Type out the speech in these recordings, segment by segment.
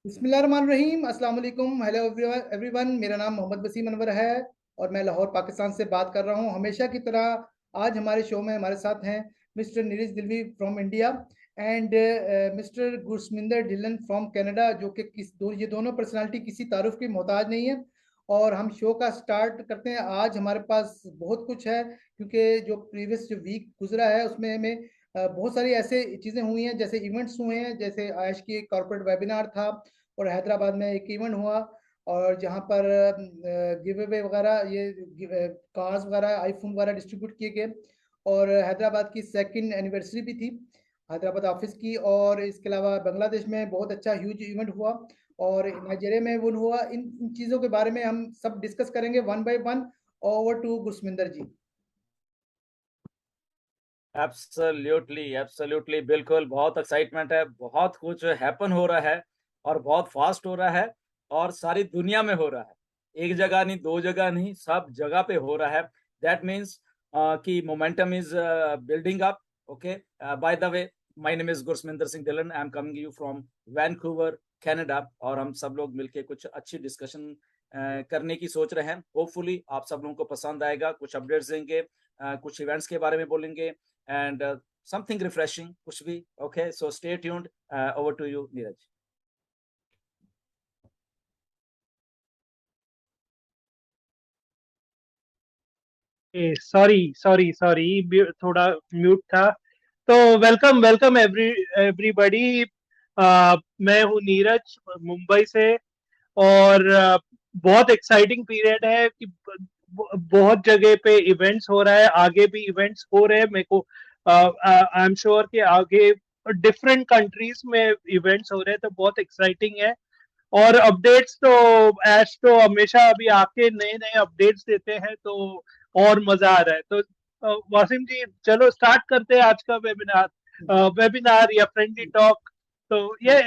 बिस्मिल्लाहिर्रहमानिर्रहीम, अस्सलाम वालेकुम, हेलो एवरीवन। मेरा नाम मोहम्मद वसीम अनवर है और मैं लाहौर पाकिस्तान से बात कर रहा हूँ। हमेशा की तरह आज हमारे शो में हमारे साथ हैं mister Neeraj Dilvi from India and mister Gursaminder Dhillon from Canada, जो कि ये दोनों पर्सनालिटी किसी तारुफ की मोहताज नहीं है। और हम शो का स्टार्ट करते हैं। आज हमारे पास बहुत कुछ है क्योंकि जो प्रीवियस जो वीक गुजरा है उसमें हमें बहुत सारी ऐसे चीज़ें हुई हैं, जैसे इवेंट्स हुए हैं, जैसे आयश की कॉर्पोरेट वेबिनार था और हैदराबाद में एक इवेंट हुआ और जहाँ पर गिव अवे वगैरह, ये कार्स वगैरह, आईफोन वगैरह डिस्ट्रीब्यूट किए गए। और हैदराबाद की सेकंड एनिवर्सरी भी थी हैदराबाद ऑफिस की। और इसके अलावा बांग्लादेश में बहुत अच्छा ह्यूज इवेंट हुआ और नाइजीरिया में वो हुआ। इन चीज़ों के बारे में हम सब डिस्कस करेंगे one by one. Over to Gursaminder ji. Absolutely absolutely, बिल्कुल। बहुत एक्साइटमेंट है, बहुत कुछ हैपन हो रहा है और बहुत फास्ट हो रहा है और सारी दुनिया में हो रहा है। एक जगह नहीं, दो जगह नहीं, सब जगह पे हो रहा है। दैट मीन्स कि momentum is building up. Okay, by the way, my name is Gursaminder Singh Dhillon. I am coming you from Vancouver, Canada. और हम सब लोग मिलके कुछ अच्छी डिस्कशन करने की सोच रहे हैं। होपफुली आप सब लोगों को पसंद आएगा। कुछ अपडेट्स देंगे, कुछ इवेंट्स के बारे में बोलेंगे and something refreshing, kuch bhi. Okay, so stay tuned. Over to you, Neeraj. Sorry sorry sorry, थोड़ा म्यूट था। तो वेलकम वेलकम एवरीबॉडी। मैं हूँ नीरज, मुंबई से। और बहुत एक्साइटिंग पीरियड है कि बहुत जगह पे इवेंट्स हो रहा है, आगे भी इवेंट्स हो रहे हैं। मेरे को आई एम श्योर कि आगे डिफरेंट कंट्रीज में इवेंट्स हो रहे हैं, तो बहुत एक्साइटिंग है। और अपडेट्स तो ऐश तो हमेशा अभी आके नए नए अपडेट्स देते हैं, तो और मजा आ रहा है। तो वासिम जी, चलो स्टार्ट करते हैं आज का वेबिनार या फ्रेंडली टॉक। तो ये,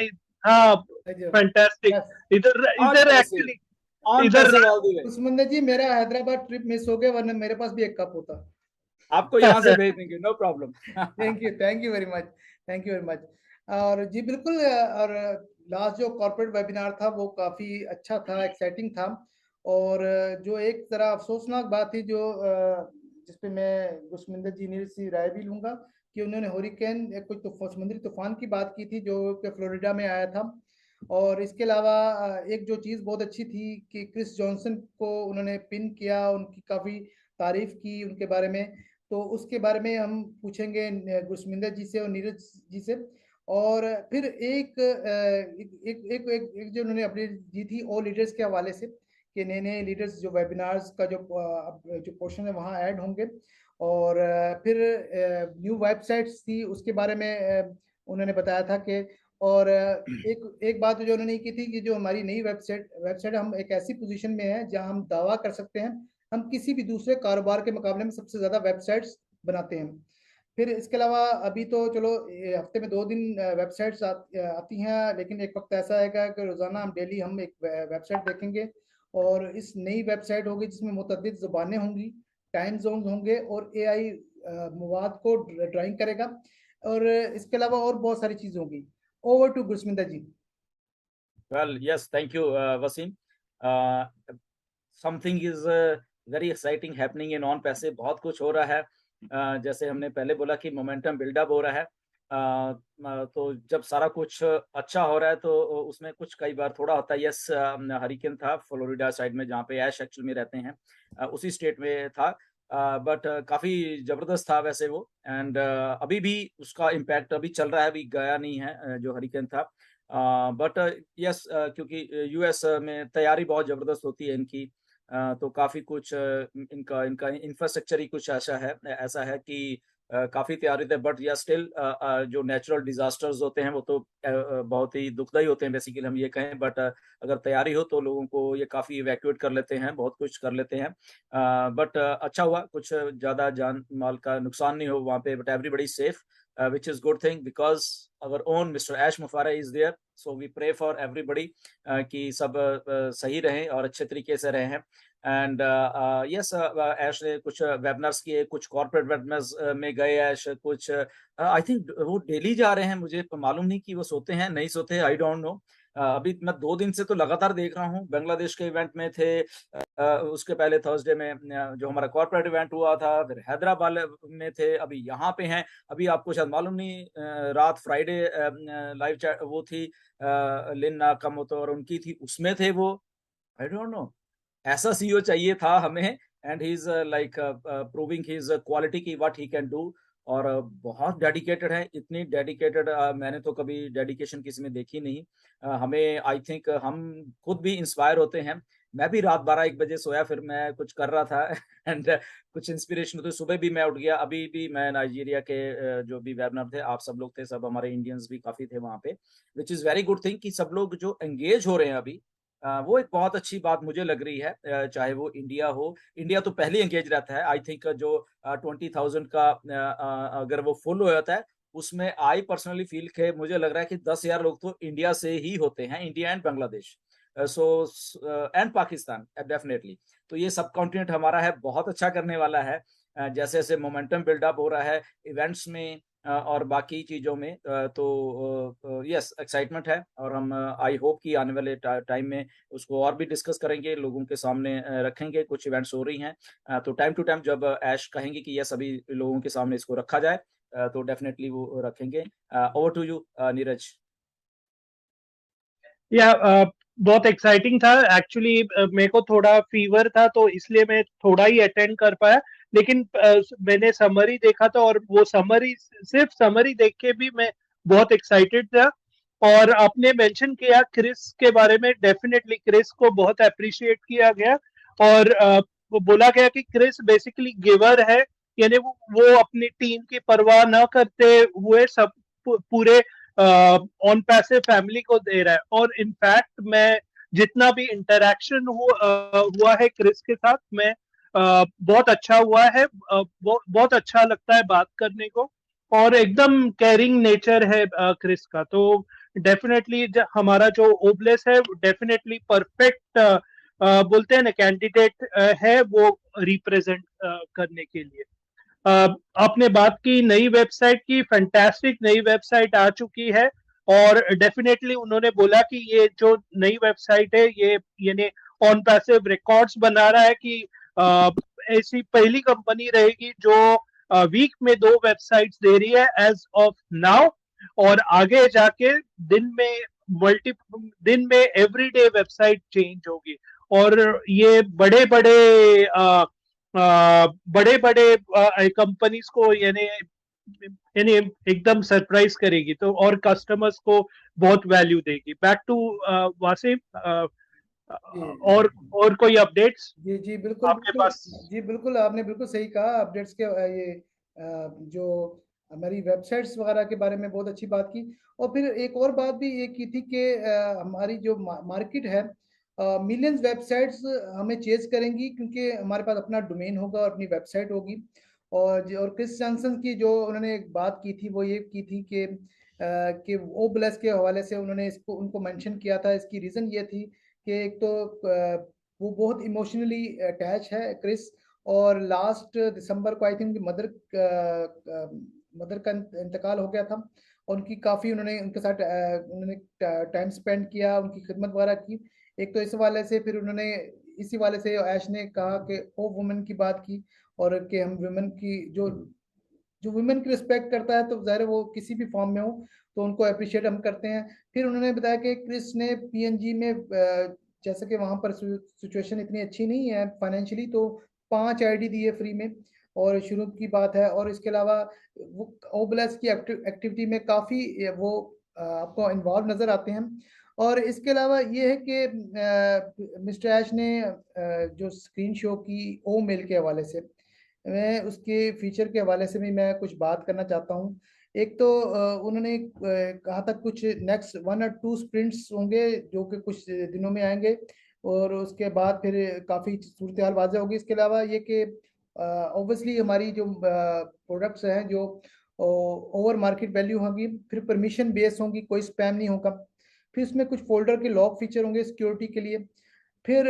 हाँ, फैंटास्टिक। यस। इधर On इधर passive, एक्चुअली on इधर passive all the way. गुरसमिंदर जी, मेरा हैदराबाद ट्रिप मिस हो गया, वरना मेरे पास भी एक कप होता। आपको यहाँ से भेज देंगे, no problem. Thank you very much. Thank you very much. और जी बिल्कुल। और लास्ट जो कॉर्पोरेट वेबिनार था वो काफ़ी अच्छा था, एक्साइटिंग था। और जो एक तरह अफसोसनाक बात थी, जो जिस पे मैं गुरसमिंदर जी नीरज से राय भी लूँगा, कि उन्होंने हरिकेन, कुछ तो समुद्री तूफान की बात की थी जो कि फ्लोरिडा में आया था। और इसके अलावा एक जो चीज़ बहुत अच्छी थी कि क्रिस जॉनसन को उन्होंने पिन किया, उनकी काफ़ी तारीफ की उनके बारे में। तो उसके बारे में हम पूछेंगे गुरसमिंदर जी से और नीरज जी से। और फिर एक जो उन्होंने अपडेट दी थी ऑल लीडर्स के हवाले से, कि नए नए लीडर्स जो वेबिनार्स का जो पोर्शन है वहाँ ऐड होंगे। और फिर न्यू वेबसाइट्स थी उसके बारे में उन्होंने बताया था कि। और एक एक बात जो उन्होंने की थी कि जो हमारी नई वेबसाइट हम एक ऐसी पोजीशन में है जहां हम दावा कर सकते हैं हम किसी भी दूसरे कारोबार के मुकाबले में सबसे ज़्यादा वेबसाइट्स बनाते हैं। फिर इसके अलावा अभी तो चलो हफ्ते में 2 दिन वेबसाइट्स आती हैं, लेकिन एक वक्त ऐसा आएगा कि रोज़ाना हम डेली हम एक वेबसाइट देखेंगे। और इस नई वेबसाइट होगी जिसमें मुतअद्दिद ज़ुबानें होंगी, टाइम जोन होंगे और एआई मवाद को ड्राइंग करेगा। और इसके अलावा और बहुत सारी चीज़ें होंगी। Over to Gursaminder ji. Well, yes, thank you, Wasim. Something is very exciting happening in on passive. बहुत कुछ हो रहा है। जैसे हमने पहले बोला कि मोमेंटम बिल्डअप हो रहा है। तो जब सारा कुछ अच्छा हो रहा है तो उसमें कुछ कई बार थोड़ा होता है। यस, हरिकेन था फ्लोरिडा साइड में जहाँ पे ऐश एक्चुअल में रहते हैं, उसी स्टेट में था। बट काफ़ी ज़बरदस्त था वैसे वो। एंड अभी भी उसका इम्पैक्ट अभी चल रहा है, अभी गया नहीं है जो हरिकेन था। बट यस, क्योंकि यूएस में तैयारी बहुत ज़बरदस्त होती है इनकी। तो काफ़ी कुछ इनका इनका इंफ्रास्ट्रक्चर ही कुछ ऐसा है कि काफ़ी तैयारी थे। बट या स्टिल जो नेचुरल डिजास्टर्स होते हैं वो तो बहुत ही दुखदाई होते हैं, बेसिकली हम ये कहें। बट अगर तैयारी हो तो लोगों को ये काफ़ी इवैक्यूएट कर लेते हैं, बहुत कुछ कर लेते हैं। बट अच्छा हुआ, कुछ ज़्यादा जान माल का नुकसान नहीं हो वहाँ पे। But everybody safe, which is good thing because our own Mr. Ash Mufara is there. So we pray for everybody कि सब सही रहें और अच्छे तरीके से रहें। एंड यस, ऐश ने कुछ वेबिनार्स किए, कुछ कॉर्पोरेट वेबिनार्स में गए ऐश। कुछ आई थिंक वो डेली जा रहे हैं, मुझे मालूम नहीं कि वो सोते हैं नहीं सोते, आई डोंट नो। अभी मैं 2 दिन से तो लगातार देख रहा हूँ, बांग्लादेश के इवेंट में थे, उसके पहले थर्सडे में जो हमारा कॉर्पोरेट इवेंट हुआ था, फिर हैदराबाद में थे, अभी यहाँ पे हैं। अभी आपको शायद मालूम नहीं, रात फ्राइडे लाइव चैट वो थी, लिन नाकामोतो और उनकी थी, उसमें थे वो। आई डोंट नो, ऐसा सीईओ चाहिए था हमें, and he is like proving his quality की व्हाट ही कैन डू। और बहुत डेडिकेटेड है, इतनी डेडिकेटेड मैंने तो कभी डेडिकेशन किसी में देखी नहीं। हमें आई थिंक हम खुद भी इंस्पायर होते हैं। मैं भी रात 12-1 बजे सोया, फिर मैं कुछ कर रहा था एंड कुछ इंस्पिरेशन होती, सुबह भी मैं उठ गया। अभी भी मैं नाइजीरिया के जो भी वेबिनार थे, आप सब लोग थे, सब हमारे इंडियंस भी काफी थे वहाँ पे, which is very good thing कि सब लोग जो एंगेज हो रहे हैं अभी, वो एक बहुत अच्छी बात मुझे लग रही है। चाहे वो इंडिया हो, इंडिया तो पहले एंगेज रहता है। आई थिंक जो 20,000 का अगर वो फुल हो जाता है, उसमें आई पर्सनली फील के मुझे लग रहा है कि 10,000 लोग तो इंडिया से ही होते हैं, India and Bangladesh, so and Pakistan definitely. तो ये सब कॉन्टिनेंट हमारा है, बहुत अच्छा करने वाला है। जैसे जैसे मोमेंटम बिल्डअप हो रहा है इवेंट्स में और बाकी चीजों में, तो यस एक्साइटमेंट है। और हम आई होप कि आने वाले टाइम में उसको और भी डिस्कस करेंगे, लोगों के सामने रखेंगे। कुछ इवेंट्स हो रही हैं, तो टाइम टू टाइम जब ऐश कहेंगे कि यह सभी लोगों के सामने इसको रखा जाए, तो डेफिनेटली वो रखेंगे। Over to you Neeraj. या बहुत एक्साइटिंग था एक्चुअली। मेरे को थोड़ा फीवर था तो इसलिए मैं थोड़ा ही अटेंड कर पाया, लेकिन मैंने समरी देखा था और वो समरी, सिर्फ समरी देख के भी मैं बहुत एक्साइटेड था। और आपने मेंशन किया क्रिस के बारे में, डेफिनेटली क्रिस को बहुत अप्रिशिएट किया गया। और वो बोला गया कि क्रिस बेसिकली गिवर है, यानी वो अपनी टीम की परवाह न करते हुए सब पूरे ऑन पैसे फैमिली को दे रहा है। और इनफैक्ट मैं जितना भी इंटरेक्शन हुआ है क्रिस के साथ, मैं बहुत अच्छा हुआ है, बहुत अच्छा लगता है बात करने को, और एकदम केयरिंग नेचर है क्रिस का। तो डेफिनेटली हमारा जो ओबलेस है डेफिनेटली परफेक्ट बोलते हैं ना कैंडिडेट है वो रिप्रेजेंट करने के लिए। आपने बात की नई वेबसाइट की, फैंटास्टिक नई वेबसाइट आ चुकी है। और डेफिनेटली उन्होंने बोला कि ये जो नई वेबसाइट है ये यानी ऑन पैसिव रिकॉर्ड्स बना रहा है कि ऐसी पहली कंपनी रहेगी जो वीक में 2 वेबसाइट्स दे रही है एज ऑफ नाउ। और आगे जाके मल्टी दिन में एवरीडे वेबसाइट चेंज होगी। और ये बड़े बड़े कंपनीज को यानी यानी एकदम सरप्राइज करेगी, तो और कस्टमर्स को बहुत वैल्यू देगी। बैक टू वासिम, और कोई अपडेट्स जी जी बिल्कुल आपके बिल्कुल। पास? जी बिल्कुल, आपने बिल्कुल सही कहा। अपडेट्स के ये जो हमारी वेबसाइट्स वगैरह के बारे में बहुत अच्छी बात की। और फिर एक और बात भी ये की थी कि हमारी जो मार्केट है, मिलियंस वेबसाइट्स हमें चेज करेंगी, क्योंकि हमारे पास अपना डोमेन होगा और अपनी वेबसाइट होगी। और क्रिस जॉनसन की जो उन्होंने एक बात की थी वो ये की थी कि ओ प्लस के हवाले से उन्होंने इसको उनको मेंशन किया था। इसकी रीज़न ये थी कि एक तो वो बहुत इमोशनली अटैच है क्रिस। और लास्ट दिसंबर को आई थिंक मदर का इंतकाल हो गया था। और उनकी काफ़ी उन्होंने उनके साथ उन्होंने टाइम स्पेंड किया, उनकी खिदमत वगैरह की। एक तो इस वाले से, फिर उन्होंने इसी वाले से ऐश ने कहा कि ओ वुमेन की बात की, और कि हम वुमेन की जो जो वुमेन की रिस्पेक्ट करता है, तो ज़ाहिर है वो किसी भी फॉर्म में हो तो उनको अप्रिशिएट हम करते हैं। फिर उन्होंने बताया कि क्रिस ने पीएनजी में जैसे कि वहाँ पर सिचुएशन इतनी अच्छी नहीं है फाइनेंशियली, तो 5 आईडी दिए फ्री में, और शुरू की बात है। और इसके अलावा वो ओबलेस की एक्टिविटी में काफ़ी वो आपको इन्वॉल्व नज़र आते हैं। और इसके अलावा ये है कि मिस्टर ऐश ने जो स्क्रीन शो की ओ मेल के हवाले से, मैं उसके फीचर के हवाले से भी मैं कुछ बात करना चाहता हूँ। एक तो उन्होंने कहा था कुछ नेक्स्ट 1 और 2 स्प्रिंट्स होंगे जो कि कुछ दिनों में आएंगे, और उसके बाद फिर काफ़ी सूरत हाल वाज़ह होगी। इसके अलावा ये कि ऑब्वियसली हमारी जो प्रोडक्ट्स हैं जो ओवर मार्केट वैल्यू होंगी, फिर परमिशन बेस होंगी, कोई स्पैम नहीं होगा। फिर इसमें कुछ फोल्डर के लॉक फीचर होंगे सिक्योरिटी के लिए। फिर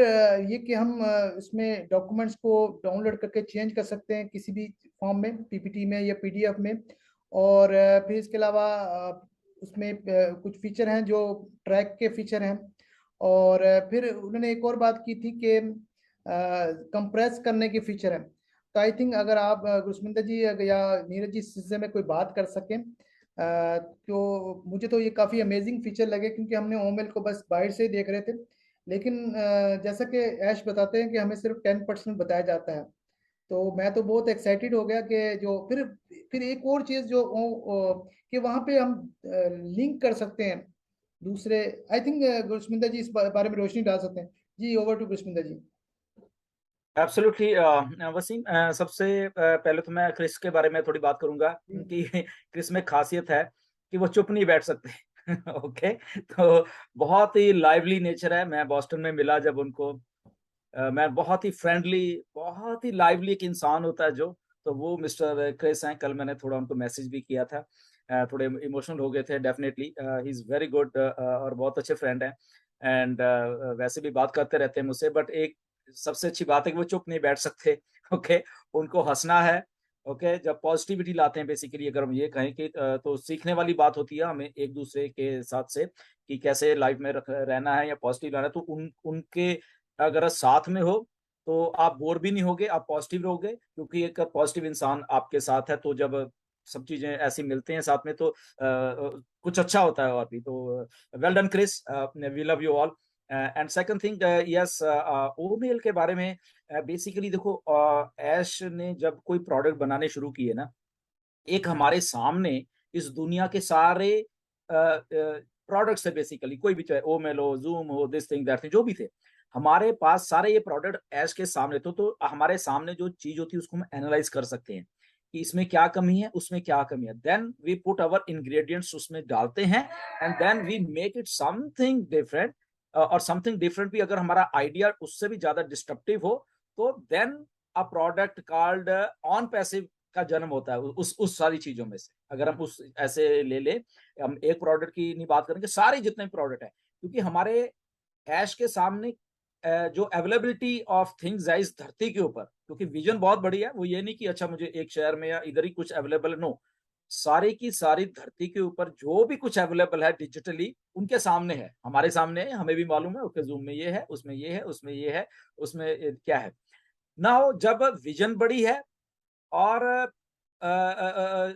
ये कि हम इसमें डॉक्यूमेंट्स को डाउनलोड करके चेंज कर सकते हैं किसी भी फॉर्म में, पीपीटी में या पीडीएफ में। और फिर इसके अलावा उसमें कुछ फीचर हैं जो ट्रैक के फीचर हैं, और फिर उन्होंने एक और बात की थी कि कंप्रेस करने के फीचर हैं। तो आई थिंक अगर आप गुरस्मिंदर जी या नीरज जी इस सिलसिले में कोई बात कर सकें, तो मुझे तो ये काफ़ी अमेजिंग फीचर लगे, क्योंकि हमने ओमेल को बस बाहर से ही देख रहे थे, लेकिन जैसा कि ऐश बताते हैं कि हमें सिर्फ 10% बताया जाता है। तो मैं तो बहुत एक्साइटेड हो गया कि जो फिर एक और चीज़ जो कि वहाँ पे हम लिंक कर सकते हैं दूसरे। आई थिंक गुरस्मिंदर जी इस बारे में रोशनी डाल सकते हैं। जी, over to Gursminder ji. Absolutely Waseem, सबसे पहले तो मैं क्रिस के बारे में थोड़ी बात करूंगा कि क्रिस में खासियत है कि वो चुप नहीं बैठ सकते। ओके, तो बहुत ही लाइवली नेचर है। मैं बॉस्टन में मिला जब उनको, मैं बहुत ही फ्रेंडली, बहुत ही लाइवली एक इंसान होता है जो, तो वो मिस्टर क्रिस हैं। कल मैंने थोड़ा उनको मैसेज भी किया था, थोड़े इमोशनल हो गए थे। Definitely he is very good और बहुत अच्छे फ्रेंड हैं, एंड वैसे भी बात करते रहते हैं मुझसे। बट एक सबसे अच्छी बात है कि वो चुप नहीं बैठ सकते। ओके, उनको हंसना है। ओके, जब पॉजिटिविटी लाते हैं बेसिकली, अगर हम ये कहें कि तो सीखने वाली बात होती है हमें एक दूसरे के साथ से कि कैसे लाइफ में रहना है या पॉजिटिव रहना है। तो उनके अगर साथ में हो तो आप बोर भी नहीं होगे, आप पॉजिटिव रहोगे, क्योंकि एक पॉजिटिव इंसान आपके साथ है। तो जब सब चीजें ऐसी मिलते हैं साथ में, तो कुछ अच्छा होता है। और भी तो well done Chris, we love you all. And second thing, yes, omail के बारे में बेसिकली देखो, ऐश ने जब कोई प्रोडक्ट बनाने शुरू किए ना, एक हमारे सामने इस दुनिया के सारे प्रोडक्ट्स है बेसिकली, कोई भी, चाहे ओमेल हो, जूम हो, दिस थिंग दैट थिंग, जो भी थे हमारे पास सारे ये प्रोडक्ट ऐश के सामने। तो हमारे सामने जो चीज होती है उसको हम एनालाइज कर सकते हैं कि इसमें क्या कमी है, उसमें क्या कमी है। Then we put our ingredients उसमें डालते हैं, and then we make it something different. और समथिंग डिफरेंट भी अगर हमारा आइडिया उससे भी ज्यादा डिस्ट्रप्टिव हो, तो then a product called on passive का जन्म होता है उस सारी चीजों में से। अगर हम उस ऐसे ले ले, हम एक प्रोडक्ट की नहीं बात करेंगे, सारे जितने प्रोडक्ट है, क्योंकि हमारे ऐश के सामने जो अवेलेबिलिटी ऑफ थिंग्स है इस धरती के ऊपर, क्योंकि विजन बहुत बड़ी है। वो ये नहीं कि अच्छा मुझे एक शहर में या इधर ही कुछ अवेलेबल, नो, सारी की सारी धरती के ऊपर जो भी कुछ अवेलेबल है डिजिटली उनके सामने है, हमारे सामने है, हमें भी मालूम है। ओके, जूम में ये है, उसमें ये है, उसमें ये है, उसमें क्या है ना हो। जब विजन बड़ी है और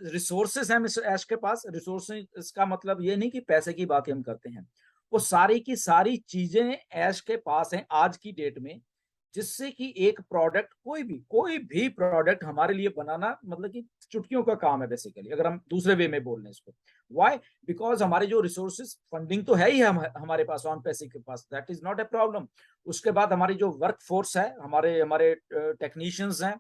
रिसोर्सेज हैं मिस्टर ऐश के पास, रिसोर्सेज का मतलब ये नहीं कि पैसे की बात हम करते हैं, वो सारी की सारी चीजें ऐश के पास हैं आज की डेट में, जिससे कि एक प्रोडक्ट, कोई भी प्रोडक्ट हमारे लिए बनाना मतलब कि चुटकियों का काम है बेसिकली, अगर हम दूसरे वे में बोल रहे हैं इसको। व्हाई? बिकॉज हमारे जो रिसोर्सेज, फंडिंग तो है ही हमारे पास, ऑन पैसे के पास, that is not a problem. उसके बाद हमारी जो वर्क फोर्स है, हमारे हमारे टेक्नीशियंस हैं,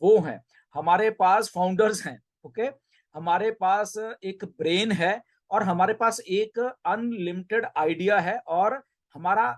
वो हैं, हमारे पास फाउंडर्स हैं। ओके, हमारे पास एक ब्रेन है, और हमारे पास एक अनलिमिटेड आइडिया है, और हमारा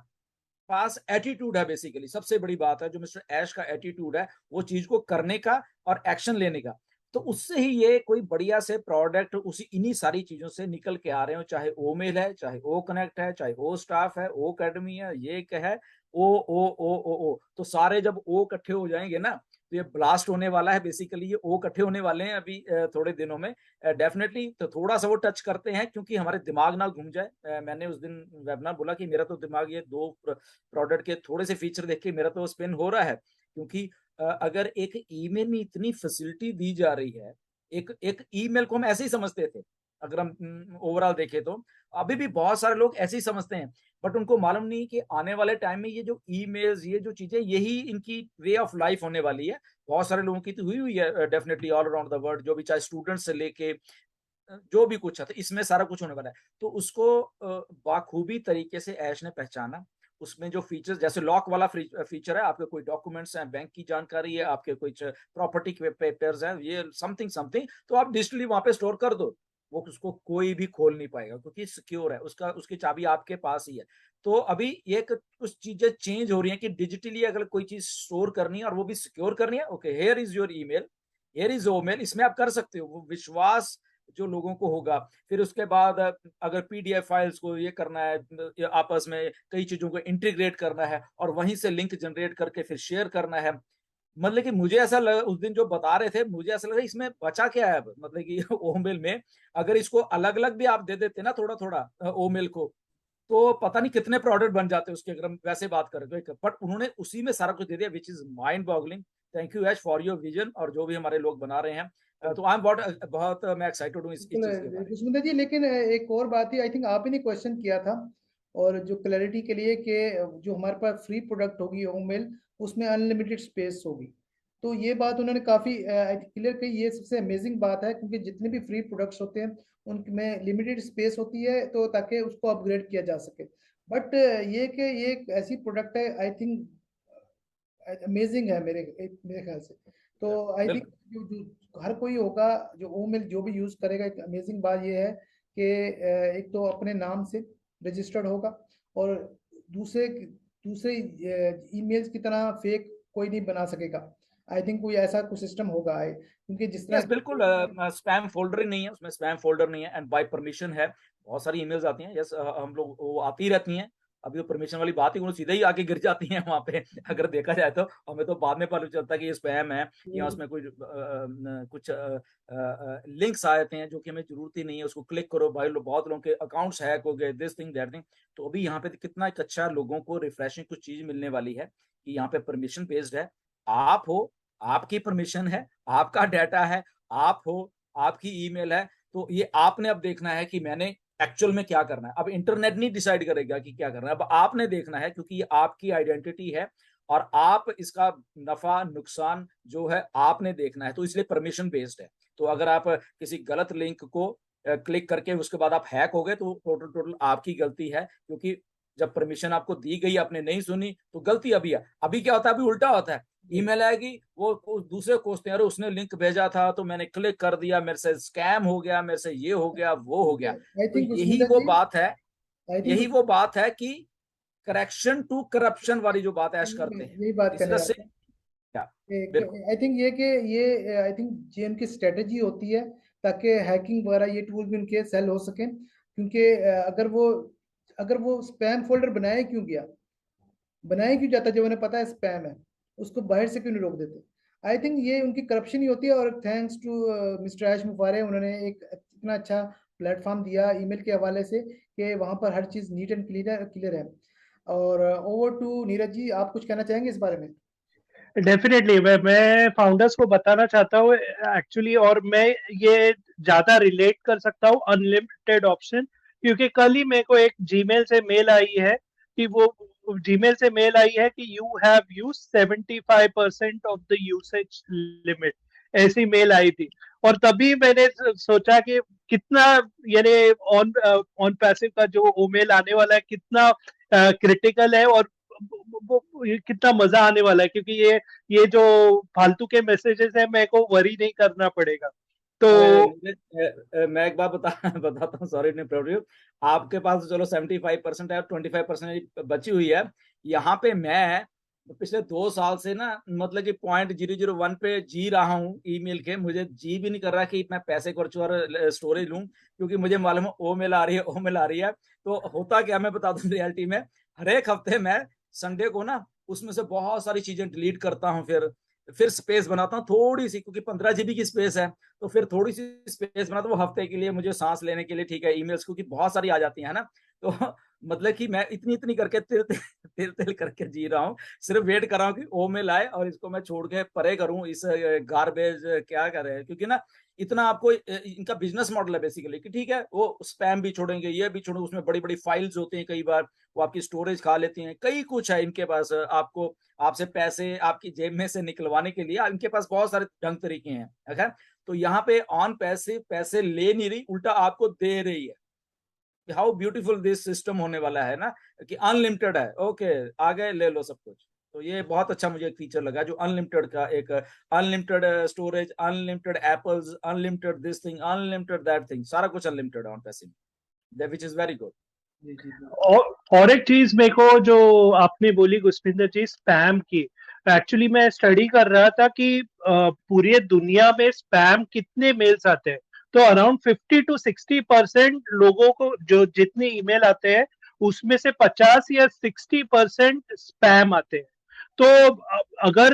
पास एटीट्यूड है। बेसिकली सबसे बड़ी बात है जो मिस्टर ऐश का एटीट्यूड है, वो चीज को करने का और एक्शन लेने का। तो उससे ही ये कोई बढ़िया से प्रोडक्ट उसी इन्हीं सारी चीजों से निकल के आ रहे हो, चाहे ओ मेल है, चाहे ओ कनेक्ट है, चाहे ओ स्टाफ है, ओ अकेडमी है, ये क्या है, ओ, तो सारे जब ओ इकट्ठे हो जाएंगे ना, तो ये ब्लास्ट होने वाला है। बेसिकली ये ओ इकट्ठे होने वाले हैं अभी थोड़े दिनों में डेफिनेटली। तो थोड़ा सा वो टच करते हैं, क्योंकि हमारे दिमाग ना घूम जाए। मैंने उस दिन वेबिनार बोला कि मेरा तो दिमाग ये दो प्रोडक्ट के थोड़े से फीचर देख के मेरा तो स्पिन हो रहा है, क्योंकि अगर एक ईमेल में इतनी फैसिलिटी दी जा रही है, एक एक ईमेल को हम ऐसे ही समझते थे, अगर हम ओवरऑल देखें तो अभी भी बहुत सारे लोग ऐसे ही समझते हैं, बट उनको मालूम नहीं कि आने वाले टाइम में ये जो ईमेल्स, ये जो चीजें, यही इनकी वे ऑफ लाइफ होने वाली है। बहुत सारे लोगों की तो हुई है definitely all around the world, जो भी, चाहे स्टूडेंट से लेके जो भी कुछ है, तो इसमें सारा कुछ होने वाला है। तो उसको बाखूबी तरीके से ऐश ने पहचाना। उसमें जो फीचर्स, जैसे लॉक वाला फीचर है, आपके कोई डॉक्यूमेंट्स हैं, बैंक की जानकारी है, आपके कुछ प्रॉपर्टी के पेपर्स हैं, ये समथिंग समथिंग, तो आप डिजिटली वहां पे स्टोर कर दो, वो उसको कोई भी खोल नहीं पाएगा, क्योंकि सिक्योर है, उसकी चाबी आपके पास ही है। तो अभी ये कुछ चीजें चेंज हो रही हैं कि डिजिटली अगर कोई चीज स्टोर करनी है और वो भी सिक्योर करनी है, okay, here is your email, here is ओमेल, इसमें आप कर सकते हो। वो विश्वास जो लोगों को होगा, फिर उसके बाद अगर पीडीएफ फाइल्स को ये करना है, आपस में कई चीजों को इंटीग्रेट करना है, और वहीं से लिंक जनरेट करके फिर शेयर करना है, मतलब कि मुझे ऐसा लगा उस दिन जो बता रहे थे, मुझे ऐसा लगा इसमें बचा क्या है अब, मतलब कि ओमेल में अगर इसको अलग अलग भी आप दे देते ना थोड़ा थोड़ा ओमेल को, तो पता नहीं कितने प्रोडक्ट बन जाते उसके, अगर हम वैसे बात करें तो। बट उन्होंने उसी में सारा कुछ दे दिया, which is mind boggling. Thank you Ash for your vision, और जो भी हमारे लोग बना रहे हैं। तो आई एम बहुत मैं एक्साइटेड हूँ इस चीज के बारे में। कुष्मिंदर जी, लेकिन एक और बात ही आई थिंक आप ही ने क्वेश्चन किया था, और जो क्लैरिटी के लिए कि जो हमारे पास फ्री प्रोडक्ट होगी ओमेल, उसमें अनलिमिटेड स्पेस होगी। तो ये बात उन्होंने काफ़ी क्लियर की। ये सबसे अमेजिंग बात है, क्योंकि जितने भी फ्री प्रोडक्ट्स होते हैं उनमें लिमिटेड स्पेस होती है, तो ताकि उसको अपग्रेड किया जा सके। बट ये कि ये एक ऐसी प्रोडक्ट है, आई थिंक अमेजिंग है मेरे मेरे ख्याल से। तो आई थिंक बिल्कुल जो हर कोई होगा, जो ओमेल जो भी यूज करेगा, एक अमेजिंग बात ये है कि एक तो अपने नाम से रजिस्टर्ड होगा, और दूसरे दूसरे ईमेल्स की तरह फेक कोई नहीं बना सकेगा। आई थिंक कोई ऐसा कुछ सिस्टम होगा है, क्योंकि जिस यस, तरह बिल्कुल। स्पैम फोल्डर ही नहीं है उसमें, स्पैम फोल्डर नहीं है, एंड बाय परमिशन है। बहुत सारी ईमेल्स आती हैं, यस, हम लोग वो आती रहती हैं। अभी तो परमिशन वाली बात ही, वो सीधे ही आके गिर जाती हैं वहां पे अगर देखा जाए तो। हमें तो बाद में पता चलता है कि ये स्पैम है, या उसमें कुछ लिंक्स आ जाते हैं जो कि हमें जरूरत ही नहीं है, उसको क्लिक करो भाई, बहुत लोगों के अकाउंट्स हैक हो गए, दिस थिंग दैट थिंग। तो अभी यहाँ पे कितना एक अच्छा लोगों को रिफ्रेशिंग कुछ चीज मिलने वाली है कि यहाँ पे परमिशन बेस्ड है। आप हो, आपकी परमिशन है, आपका डाटा है, आप हो, आपकी ईमेल है, तो ये आपने अब देखना है कि मैंने एक्चुअल में क्या करना है। अब इंटरनेट नहीं डिसाइड करेगा कि क्या करना है, अब आपने देखना है, क्योंकि ये आपकी आइडेंटिटी है, और आप इसका नफा नुकसान जो है आपने देखना है, तो इसलिए परमिशन बेस्ड है। तो अगर आप किसी गलत लिंक को क्लिक करके उसके बाद आप हैक हो गए, तो टोटल टोटल आपकी गलती है, क्योंकि जब परमिशन आपको दी गई आपने नहीं सुनी, तो गलती अभी है। अभी क्या होता है, अभी उल्टा होता है, ईमेल आएगी, वो दूसरे को सोचते हैं अरे उसने लिंक भेजा था तो मैंने क्लिक कर दिया, मेरे से स्कैम हो गया, मेरे से ये हो गया वो हो गया। आई तो थिंक यही कुष्मिंदर वो जी, बात है, आई थिंक यही वो बात है कि करेक्शन टू करप्शन वाली जो बात ऐश करते हैं, यही बात दिस इज करने द वाला था। सेम। बिल्कुल आई थिंक ये कि ये आई थिंक जे उनकी स्ट्रेटेजी होती है, ताकि हैकिंग वगैरह ये टूल भी उनके सेल हो सके। क्योंकि अगर वो स्पैम फोल्डर बनाया क्यों गया, बनाया क्यों जाता जब उन्हें पता है स्पैम है, उसको बाहर से क्यों नहीं रोक देते। आई थिंक ये उनकी करप्शन ही होती है। और थैंक्स टू मिस्टर ऐश मुफारे, उन्होंने एक इतना अच्छा प्लेटफॉर्म दिया ईमेल के हवाले से, कि वहाँ पर हर चीज़ नीट एंड क्लियर क्लियर है। और ओवर टू नीरज जी, आप कुछ कहना चाहेंगे इस बारे में? डेफिनेटली मैं फाउंडर्स को बताना चाहता हूँ एक्चुअली, और मैं ये ज्यादा रिलेट कर सकता हूँ अनलिमिटेड ऑप्शन, क्योंकि कल ही मेरे को एक जीमेल से मेल आई है कि वो जीमेल से मेल आई है कि you have use 75% of the usage limit, ऐसी मेल आई थी। और तभी मैंने सोचा कि कितना, यानी ऑन ऑन पैसिव का जो ईमेल आने वाला है कितना क्रिटिकल है, और ये कितना मजा आने वाला है, क्योंकि ये जो फालतू के मैसेजेस है मेरे को वरी नहीं करना पड़ेगा। तो मैं एक बात बताता हूँ, सॉरी ने प्रोड्यूस। आपके पास तो चलो 75% है, 25% बची हुई है। यहाँ पे मैं पिछले 2 साल से ना, मतलब कि .001 पे जी रहा हूँ ईमेल के। मुझे जी भी नहीं कर रहा कि मैं पैसे खर्चूं और स्टोरेज लूं, क्योंकि मुझे मालूम है ओ मेल आ रही है, ओ मेल आ रही है। तो होता क्या, मैं बता दूं रियलिटी में, हर एक हफ्ते मैं संडे को ना उसमें से बहुत सारी चीजें डिलीट करता हूँ, फिर स्पेस बनाता हूँ थोड़ी सी, क्योंकि 15 GB की स्पेस है। तो फिर थोड़ी सी स्पेस बनाता हूँ वो हफ्ते के लिए, मुझे सांस लेने के लिए, ठीक है, ईमेल्स, क्योंकि बहुत सारी आ जाती है ना। तो मतलब कि मैं इतनी इतनी करके तिल तिल तिल करके जी रहा हूँ, सिर्फ वेट कर रहा हूँ कि ओ मेल आए और इसको मैं छोड़ के परे करूँ इस गार्बेज, क्या करे, क्योंकि ना इतना आपको इनका बिजनेस मॉडल है बेसिकली कि ठीक है वो स्पैम भी छोड़ेंगे, ये भी छोड़ेंगे, उसमें बड़ी बड़ी फाइल्स होती हैं, कई बार वो आपकी स्टोरेज खा लेती हैं, कई कुछ है इनके पास। आपको आपसे पैसे आपकी जेब में से निकलवाने के लिए इनके पास बहुत सारे ढंग तरीके हैं। okay? तो यहाँ पे ऑन पैसे पैसे ले नहीं रही, उल्टा आपको दे रही है। हाउ ब्यूटीफुल दिस सिस्टम होने वाला है ना, कि अनलिमिटेड है, ओके आ गए ले लो सब कुछ। तो ये बहुत अच्छा मुझे एक फीचर लगा, जो अनलिमिटेड का एक, unlimited storage, unlimited apples, unlimited this thing, unlimited that thing, सारा कुछ अनलिमिटेड ऑन पैसे, विच इज वेरी गुड। जी जी जी। और एक चीज मेरे को जो आपने बोली गुस्पिंदर जी, स्पैम की, एक्चुअली मैं स्टडी कर रहा था कि पूरी दुनिया में स्पैम कितने मेल्स आते हैं। तो अराउंड 50 to 60% लोगों को जो जितने ईमेल आते हैं उसमें से 50 या 60% स्पैम आते हैं। तो अगर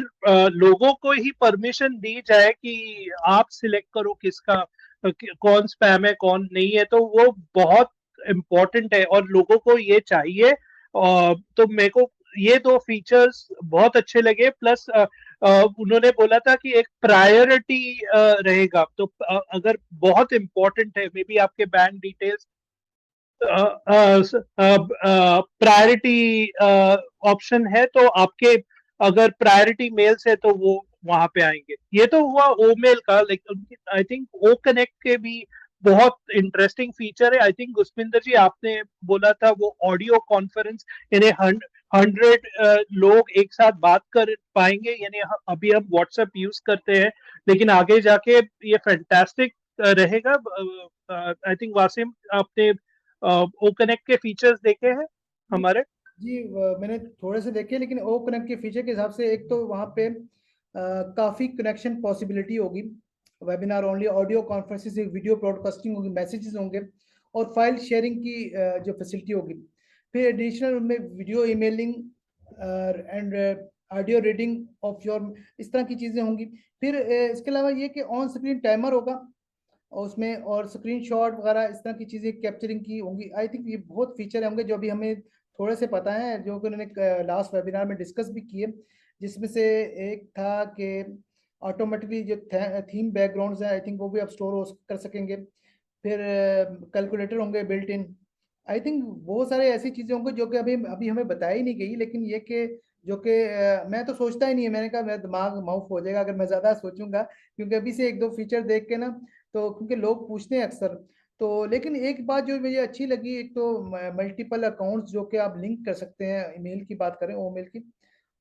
लोगों को ही परमिशन दी जाए कि आप सिलेक्ट करो किसका कौन स्पैम है कौन नहीं है, तो वो बहुत इम्पोर्टेंट है और लोगों को ये चाहिए। तो मेरे को ये दो फीचर्स बहुत अच्छे लगे। प्लस उन्होंने बोला था कि एक प्रायोरिटी रहेगा, तो अगर बहुत इम्पोर्टेंट है, मे बी आपके बैंक डिटेल्स प्रायोरिटी ऑप्शन है, तो आपके अगर प्रायोरिटी मेल्स है तो वो वहां पे आएंगे। ये तो हुआ ओ मेल का। Like I think O connect के भी बहुत इंटरेस्टिंग फीचर है। आई थिंक गुस्पिंदर जी आपने बोला था वो ऑडियो कॉन्फ्रेंस, यानी 100 लोग एक साथ बात कर पाएंगे। यानी अभी हम व्हाट्सएप यूज करते हैं, लेकिन आगे जाके ये फैंटास्टिक रहेगा। आई थिंक वासिम आपने ओ कनेक्ट के फीचर्स देखे हैं हमारे? जी मैंने थोड़े से देखे, लेकिन ओ कनेक्ट के फीचर के हिसाब से एक तो वहाँ पे काफ़ी कनेक्शन पॉसिबिलिटी होगी, webinar only, audio conferences, video broadcasting होगी, मैसेजेस होंगे और फाइल शेयरिंग की जो फैसिलिटी होगी। फिर एडिशनल उनमें video emailing and audio reading of your, इस तरह की चीज़ें होंगी। फिर इसके अलावा ये कि ऑन स्क्रीन टाइमर होगा और उसमें, और स्क्रीनशॉट वगैरह इस तरह की चीज़ें कैप्चरिंग की होंगी। आई थिंक ये बहुत फीचर होंगे जो अभी हमें थोड़े से पता है, जो कि उन्होंने लास्ट वेबिनार में डिस्कस भी किए, जिसमें से एक था कि ऑटोमेटिकली जो थीम बैकग्राउंड्स हैं, आई थिंक वो भी आप स्टोर कर सकेंगे। फिर कैलकुलेटर होंगे बिल्ट इन। आई थिंक बहुत सारे ऐसी चीज़ें होंगी जो कि अभी अभी हमें बताई नहीं गई, लेकिन ये कि जो कि मैं तो सोचता ही नहीं है, मैंने कहा मेरा दिमाग माउफ हो जाएगा अगर मैं ज़्यादा सोचूंगा, क्योंकि अभी से एक दो फीचर देख के ना, तो क्योंकि लोग पूछते हैं अक्सर। तो लेकिन एक बात जो मुझे अच्छी लगी, एक तो मल्टीपल अकाउंट्स जो कि आप लिंक कर सकते हैं, ईमेल की बात करें, ओ मेल की,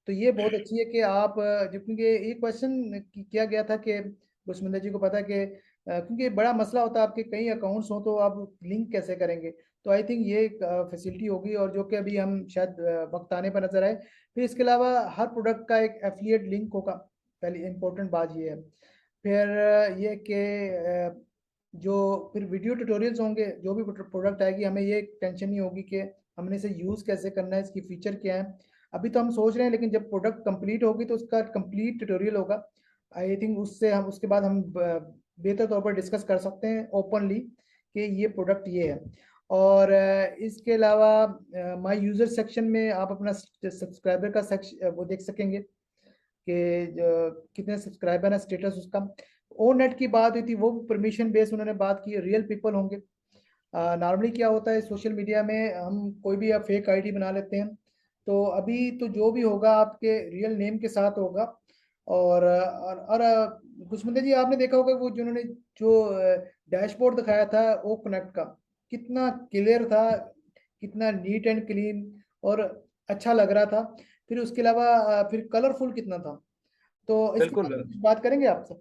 तो ये बहुत अच्छी है कि आप जो, क्योंकि एक क्वेश्चन किया गया था कि कुशमिंदर जी को पता है कि क्योंकि बड़ा मसला होता है, आपके कई अकाउंट्स हो तो आप लिंक कैसे करेंगे। तो आई थिंक ये एक फैसिलिटी होगी, और जो कि अभी हम शायद वक्त आने पर नजर आए। फिर इसके अलावा हर प्रोडक्ट का एक एफिलिएट लिंक होगा, पहली इंपॉर्टेंट बात ये है। फिर ये कि जो फिर वीडियो ट्यूटोरियल्स होंगे, जो भी प्रोडक्ट आएगी, हमें ये टेंशन नहीं होगी कि हमने इसे यूज़ कैसे करना है, इसकी फीचर क्या है। अभी तो हम सोच रहे हैं, लेकिन जब प्रोडक्ट कंप्लीट होगी तो उसका कंप्लीट ट्यूटोरियल होगा। आई थिंक उससे हम, उसके बाद हम बेहतर तौर पर डिस्कस कर सकते हैं ओपनली कि ये प्रोडक्ट ये है। और इसके अलावा माय यूज़र सेक्शन में आप अपना सब्सक्राइबर का सेक्शन वो देख सकेंगे कि कितने सब्सक्राइबर है, स्टेटस उसका। ओ नेट की बात हुई थी, वो परमिशन बेस्ड उन्होंने बात की, रियल पीपल होंगे। नॉर्मली क्या होता है सोशल मीडिया में, हम कोई भी आप फेक आईडी बना लेते हैं, तो अभी तो जो भी होगा आपके रियल नेम के साथ होगा। और कुशमिंदर जी आपने देखा होगा वो जिन्होंने जो डैशबोर्ड दिखाया था ओ कनेक्ट का, कितना क्लियर था, कितना नीट एंड क्लीन और अच्छा लग रहा था। फिर उसके अलावा फिर कलरफुल कितना था। तो इसके बिल्कुल। बारे में कुछ बात करेंगे आप सब?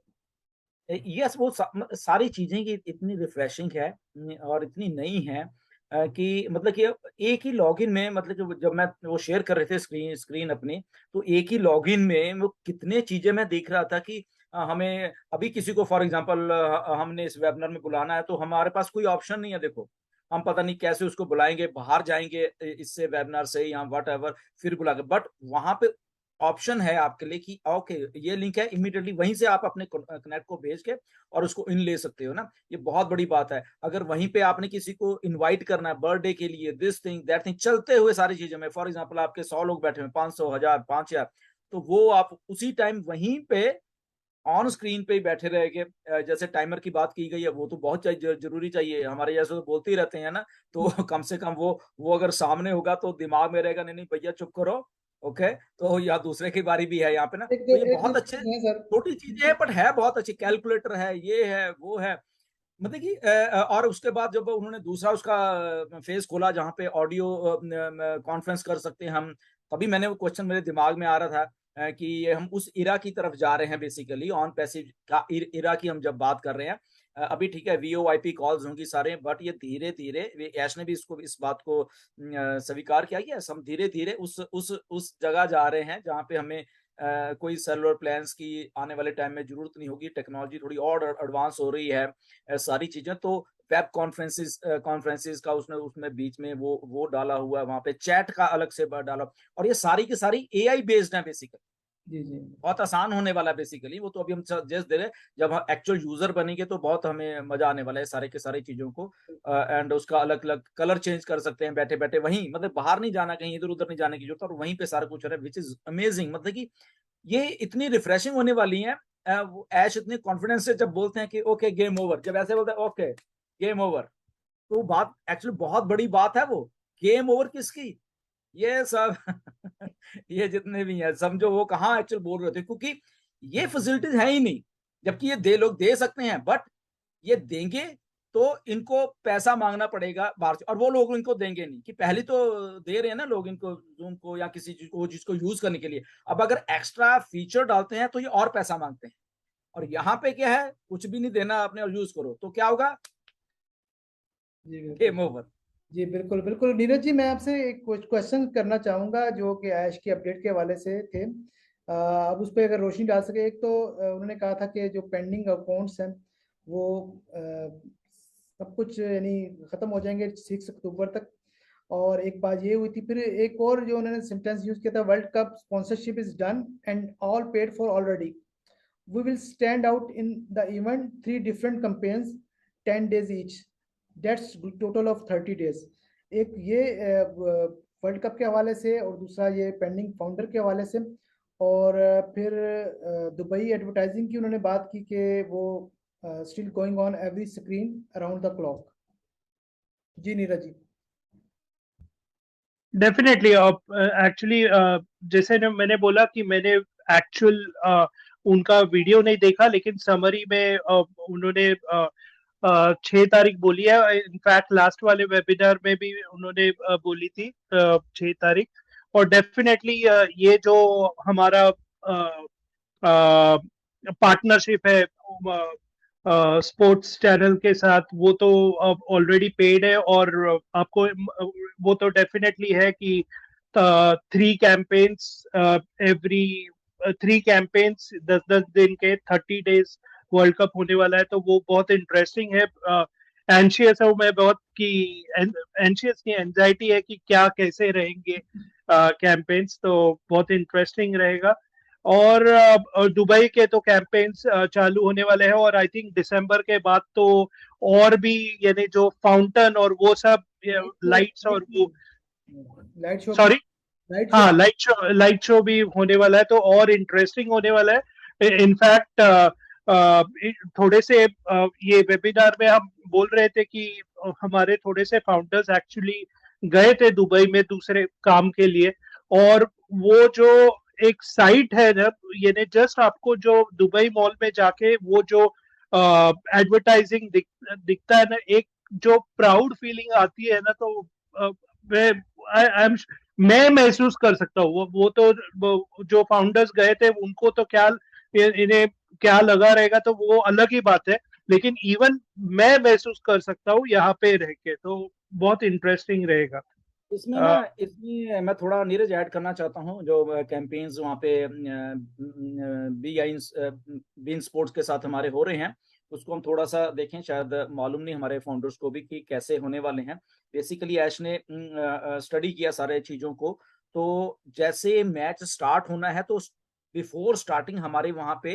यस, वो सारी चीजें की इतनी रिफ्रेशिंग है और इतनी नई है कि मतलब कि एक ही लॉगिन में, मतलब जब मैं वो शेयर कर रहे थे स्क्रीन अपनी, तो एक ही लॉगिन में वो कितने चीजें मैं देख रहा था कि हमें अभी किसी को फॉर एग्जांपल हमने इस वेबिनार में बुलाना है, तो हमारे पास कोई ऑप्शन नहीं है। देखो, हम पता नहीं कैसे उसको बुलाएंगे, बाहर जाएंगे इससे वेबिनार से या वट एवर, फिर बुलाएंगे। बट वहां पे ऑप्शन है आपके लिए कि ओके ये लिंक है, इमीडिएटली वहीं से आप अपने कनेक्ट को भेज के और उसको इन ले सकते हो ना। ये बहुत बड़ी बात है। अगर वहीं पे आपने किसी को इनवाइट करना है बर्थडे के लिए, दिस थिंग दैट थिंग, चलते हुए सारी चीजें में, फॉर एग्जांपल आपके 100 लोग बैठे हुए, 500, 1000, 5000, तो वो आप उसी टाइम वहीं पे ऑन स्क्रीन पे ही बैठे रहेंगे। जैसे टाइमर की बात की गई है, वो तो बहुत जरूरी चाहिए। हमारे जैसे तो बोलते ही रहते हैं ना, तो कम से कम वो अगर सामने होगा तो दिमाग में रहेगा, नहीं नहीं भैया चुप करो, ओके। तो या दूसरे की बारी भी है यहाँ पे ना, एक तो ये एक दो बहुत अच्छे चीज़ें हैं सर। छोटी चीजें हैं, बट है बहुत अच्छी। कैलकुलेटर है, ये है, वो है, मतलब कि और उसके बाद जब उन्होंने दूसरा उसका फेस खोला जहाँ पे ऑडियो कॉन्फ्रेंस कर सकते हैं हम, तभी मैंने वो क्वेश्चन मेरे दिमाग में आ रहा था कि ये हम उस इरा की तरफ जा रहे हैं, बेसिकली ऑन पैसिव का इरा की हम जब बात कर रहे हैं। अभी ठीक है वीओआईपी कॉल्स होंगी सारे, बट ये धीरे धीरे ऐश ने भी इसको इस बात को स्वीकार किया कि हम धीरे धीरे उस जगह जा रहे हैं जहाँ पे हमें कोई सेलुलर प्लान्स की आने वाले टाइम में जरूरत नहीं होगी। टेक्नोलॉजी थोड़ी और एडवांस हो रही है, सारी चीजें। तो वेब कॉन्फ्रेंसेस का उसने उसमें बीच में वो डाला हुआ है, वहां पे चैट का अलग से डाला, और ये सारी की सारी एआई बेस्ड है बेसिकली। जी जी बहुत आसान होने वाला है बेसिकली, वो तो अभी हम सजेस्ट दे रहे हैं, जब हम एक्चुअल यूजर बनेंगे तो बहुत हमें मजा आने वाला है सारे के सारी चीजों को। एंड उसका अलग अलग कलर चेंज कर सकते हैं बैठे बैठे, वहीं मतलब बाहर नहीं जाना, कहीं इधर उधर नहीं जाने की जरूरत, और वहीं पे सारा कुछ हो रहा है, विच इज अमेजिंग। मतलब कि ये इतनी रिफ्रेशिंग होने वाली है। ऐश इतने कॉन्फिडेंस से जब बोलते हैं कि ओके गेम ओवर, जब ऐसे बोलते हैं ओके गेम ओवर, तो बात एक्चुअली बहुत बड़ी बात है। वो गेम ओवर किसकी, ये सब ये जितने भी हैं समझो वो कहाँ एक्चुअल बोल रहे थे, क्योंकि ये फैसिलिटीज है ही नहीं, जबकि ये लोग दे सकते हैं, बट ये देंगे तो इनको पैसा मांगना पड़ेगा बाहर से, और वो लोग इनको देंगे नहीं, कि पहले तो दे रहे हैं ना लोग इनको जूम को या किसी चीज को जिसको यूज करने के लिए, अब अगर एक्स्ट्रा फीचर डालते हैं तो ये और पैसा मांगते हैं। और यहाँ पे क्या है, कुछ भी नहीं देना आपने और यूज करो तो क्या होगा, जी गेम बिल्कुल। ओवर। जी बिल्कुल बिल्कुल। नीरज जी, मैं आपसे एक कुछ क्वेश्चन करना चाहूंगा जो कि ऐश की अपडेट के हवाले से थे। अब उस पर अगर रोशनी डाल सके। एक तो उन्होंने कहा था कि जो पेंडिंग अकाउंट्स हैं वो सब कुछ यानी खत्म हो जाएंगे 6 अक्टूबर तक। और एक बात ये हुई थी, फिर एक और जो उन्होंने सेंटेंस यूज किया था, world cup sponsorship is done and all paid for already, we will stand out in the event 3 different campaigns 10 days each, that's total of 30 days। एक ये वर्ल्ड कप के हवाले से और दूसरा ये पेंडिंग फाउंडर के हवाले से। और फिर दुबई एडवर्टाइजिंग की उन्होंने बात की कि वो still going on every screen around the clock. Ji Neeraj ji. Definitely actually जैसे मैंने बोला कि मैंने एक्चुअल उनका वीडियो नहीं देखा, लेकिन समरी में उन्होंने 6 तारीख बोली है। इनफैक्ट लास्ट वाले वेबिनार में भी उन्होंने बोली थी 6 तारीख। और डेफिनेटली ये जो हमारा पार्टनरशिप है स्पोर्ट्स चैनल के साथ, वो तो ऑलरेडी पेड है। और आपको वो तो डेफिनेटली है कि 3 कैंपेन्स एवरी 3 कैंपेन्स 10-10 दिन के 30 डेज वर्ल्ड कप होने वाला है, तो वो बहुत इंटरेस्टिंग है। एंशियस हूँ मैं बहुत कि एंशियस की एंजाइटी है कि क्या कैसे रहेंगे कैंपेन्स, तो बहुत इंटरेस्टिंग रहेगा। और दुबई के तो कैंपेन्स चालू होने वाले हैं, और आई थिंक दिसंबर के बाद तो और भी यानी जो फाउंटेन और वो सब लाइट्स और वो light show sorry light show हाँ लाइट शो भी होने वाला है, तो और इंटरेस्टिंग होने वाला है। इनफैक्ट थोड़े से ये वेबिनार में हम बोल रहे थे कि हमारे थोड़े से फाउंडर्स एक्चुअली गए थे दुबई में दूसरे काम के लिए। और वो जो एक साइट है ना, यानी जस्ट आपको जो दुबई मॉल में जाके वो जो एडवर्टाइजिंग दिखता है ना, एक जो प्राउड फीलिंग आती है ना, तो मैं आई एम मैं महसूस कर सकता हूँ। वो तो जो फाउंडर्स गए थे उनको तो क्या इन्हें क्या लगा रहेगा, तो वो अलग ही बात है। लेकिन इवन मैं महसूस कर सकता हूँ यहाँ पे रह के, तो बहुत इंटरेस्टिंग रहेगा। इसमें ना, इसमें मैं थोड़ा नीरज ऐड करना चाहता हूँ, जो कैंपेन्स वहाँ पे बी इन स्पोर्ट्स के साथ हमारे हो रहे हैं, उसको हम थोड़ा सा देखें। शायद मालूम नहीं हमारे फाउंडर्स को भी कि कैसे होने वाले हैं। बेसिकली ऐश ने स्टडी किया सारे चीज़ों को। तो जैसे मैच स्टार्ट होना है तो बिफोर स्टार्टिंग हमारे वहाँ पे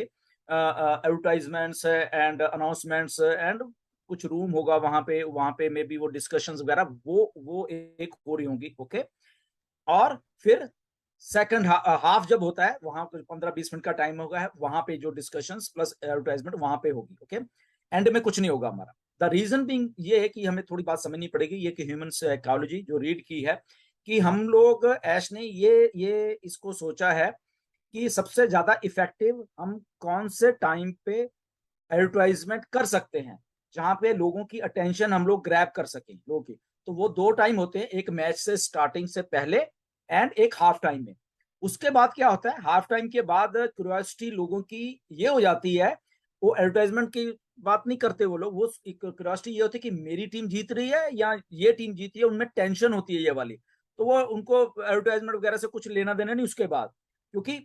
एडवर्टाइजमेंट्स एंड अनाउंसमेंट्स एंड कुछ रूम होगा वहां पे मे बी वो डिस्कशंस वगैरह वो एक हो रही होंगी। ओके, और फिर सेकंड हाफ जब होता है, वहां कुछ 15-20 मिनट का टाइम होगा है, वहां पे जो डिस्कशंस प्लस एडवर्टाइजमेंट वहां पे होगी। ओके, एंड में कुछ नहीं होगा हमारा। द रीजन बीइंग ये है कि हमें थोड़ी बात समझनी पड़ेगी, ये कि ह्यूमन साइकोलॉजी जो रीड की है, कि हम लोग ऐश ने ये इसको सोचा है कि सबसे ज्यादा इफेक्टिव हम कौन से टाइम पे एडवर्टाइजमेंट कर सकते हैं, जहां पे लोगों की अटेंशन हम लोग ग्रैब कर सकें लोगों की। तो वो 2 टाइम होते हैं, एक मैच से स्टार्टिंग से पहले एंड एक हाफ टाइम में। उसके बाद क्या होता है, हाफ टाइम के बाद क्यूरियोसिटी लोगों की ये हो जाती है, वो एडवर्टाइजमेंट की बात नहीं करते वो लोग, वो क्यूरियोसिटी ये होती है कि मेरी टीम जीत रही है या ये टीम जीती है, उनमें टेंशन होती है ये वाली। तो वो उनको एडवर्टाइजमेंट वगैरह से कुछ लेना देना नहीं उसके बाद, क्योंकि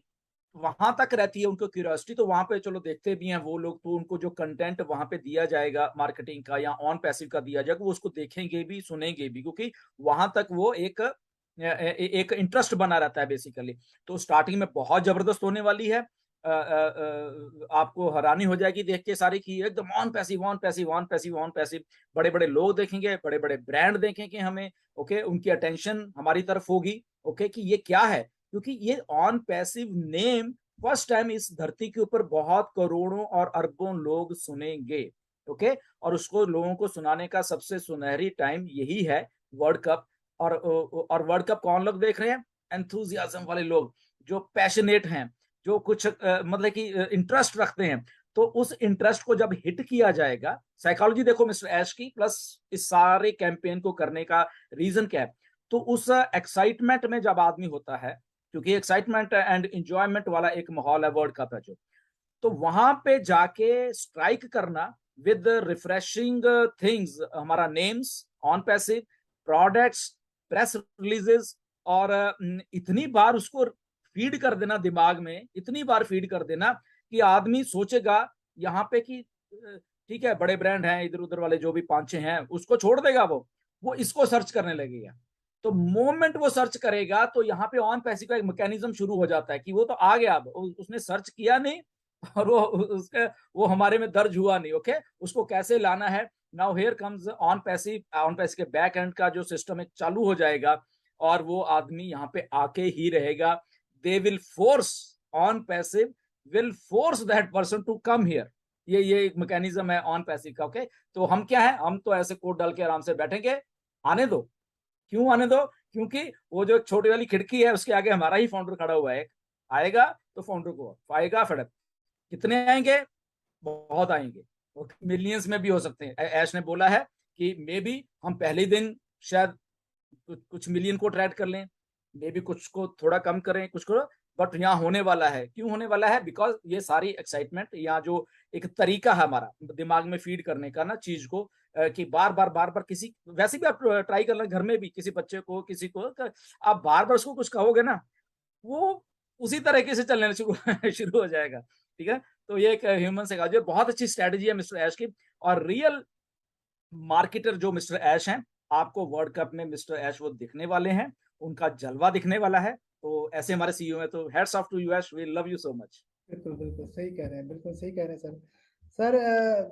वहां तक रहती है उनको क्यूरियोसिटी, तो वहां पे चलो देखते भी हैं वो लोग, तो उनको जो कंटेंट वहां पे दिया जाएगा मार्केटिंग का या ऑन पैसिव का दिया जाएगा, वो उसको देखेंगे भी, सुनेंगे भी, क्योंकि वहां तक वो एक इंटरेस्ट बना रहता है बेसिकली। तो स्टार्टिंग में बहुत जबरदस्त होने वाली है। आपको हैरानी हो जाएगी देख के सारी की एकदम on passive on passive on passive on passive. बड़े बड़े लोग देखेंगे, बड़े बड़े ब्रांड देखेंगे हमें, ओके, उनकी अटेंशन हमारी तरफ होगी, ओके, कि ये क्या है, क्योंकि ये on passive name first time इस धरती के ऊपर बहुत करोड़ों और अरबों लोग सुनेंगे, ओके। और उसको लोगों को सुनाने का सबसे सुनहरी टाइम यही है, वर्ल्ड कप। और वर्ल्ड कप कौन लोग देख रहे हैं? एंथुजियाज्म वाले लोग, जो पैशनेट हैं, जो कुछ मतलब कि इंटरेस्ट रखते हैं। तो उस इंटरेस्ट को जब हिट किया जाएगा, साइकोलॉजी देखो मिस्टर ऐश की, प्लस इस सारे कैंपेन को करने का रीजन क्या है, तो उस एक्साइटमेंट में जब आदमी होता है, क्योंकि एक्साइटमेंट एंड एंजॉयमेंट वाला एक माहौल है वर्ल्ड कप है जो, तो वहां पे जाके स्ट्राइक करना विद रिफ्रेशिंग थिंग्स, हमारा names on passive, products, press releases, और इतनी बार उसको फीड कर देना दिमाग में, इतनी बार फीड कर देना कि आदमी सोचेगा यहाँ पे कि ठीक है बड़े ब्रांड हैं इधर उधर वाले जो भी 5-6 हैं, उसको छोड़ देगा, वो इसको सर्च करने लगेगा। तो मोमेंट वो सर्च करेगा तो यहाँ पे ऑन पैसिव का एक मैकेनिज्म शुरू हो जाता है कि वो तो आ गया, उसने सर्च किया नहीं और वो हमारे में दर्ज हुआ नहीं, ओके, उसको कैसे लाना है। Now here comes on passive के बैक एंड का जो सिस्टम है चालू हो जाएगा, और वो आदमी यहाँ पे आके ही रहेगा। They will force, on passive will force that person to come here. ये एक मैकेनिज्म है ऑन पैसिव का, ओके। तो हम क्या है, हम तो ऐसे कोड डाल के आराम से बैठेंगे, आने दो। क्यों आने दो? क्योंकि वो जो छोटी वाली खिड़की है उसके आगे हमारा ही फाउंडर खड़ा हुआ है, आएगा तो फाउंडर को आएगा फड़क। कितने आएंगे? बहुत आएंगे, मिलियंस में भी हो सकते हैं। ऐश ने बोला है कि मे बी हम पहले दिन शायद कुछ मिलियन को ट्रैक कर लें, मे बी कुछ को थोड़ा कम करें, कुछ को, बट यहाँ होने वाला है। क्यों होने वाला है? बिकॉज ये सारी एक्साइटमेंट, या जो एक तरीका है हमारा दिमाग में फीड करने का ना चीज को, कि बार बार किसी, वैसे भी आप ट्राई कर लें घर में भी, किसी बच्चे को, किसी को आप बार बार उसको कुछ कहोगे ना, वो उसी तरीके से चलने शुरू हो जाएगा, ठीक है। तो ये एक ह्यूमन साइकोलॉजी, बहुत अच्छी स्ट्रेटेजी है मिस्टर ऐश की। और रियल मार्केटर जो मिस्टर ऐश हैं, आपको वर्ल्ड कप में मिस्टर ऐश वो दिखने वाले हैं, उनका जलवा दिखने वाला है। तो ऐसे हमारे सीईओ हैं, तो hats off to you Ash, we love you so much. बिल्कुल बिल्कुल सही कह रहे हैं, बिल्कुल सही कह रहे हैं सर। सर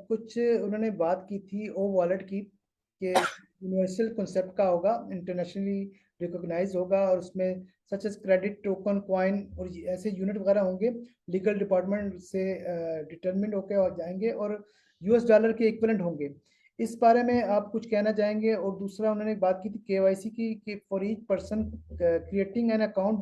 कुछ उन्होंने बात की थी ओ वॉलेट की, कि यूनिवर्सल कॉन्सेप्ट का होगा, इंटरनेशनली रिकॉग्नाइज होगा, और उसमें such as credit token coin और ऐसे यूनिट वगैरह होंगे, लीगल डिपार्टमेंट से डिटरमिन होकर और जाएंगे, और यूएस डॉलर के इक्विवेलेंट होंगे। इस बारे में आप कुछ कहना चाहेंगे? और दूसरा उन्होंने बात की थी केवाईसी की, कि for each person creating an account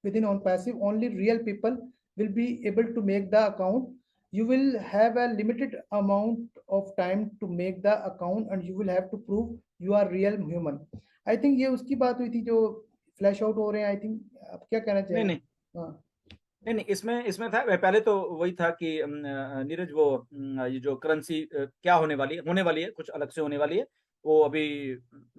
within on passive, only real people will be able to make the account. You will have a limited amount of time to make the account, and you will have to prove you are real human. I think ये उसकी बात हुई थी जो flash out हो रहे हैं। I think आप क्या कहना चाहेंगे? नहीं हाँ नहीं, इसमें था पहले तो वही था कि नीरज वो ये जो करेंसी क्या होने वाली है कुछ अलग से होने वाली है, वो अभी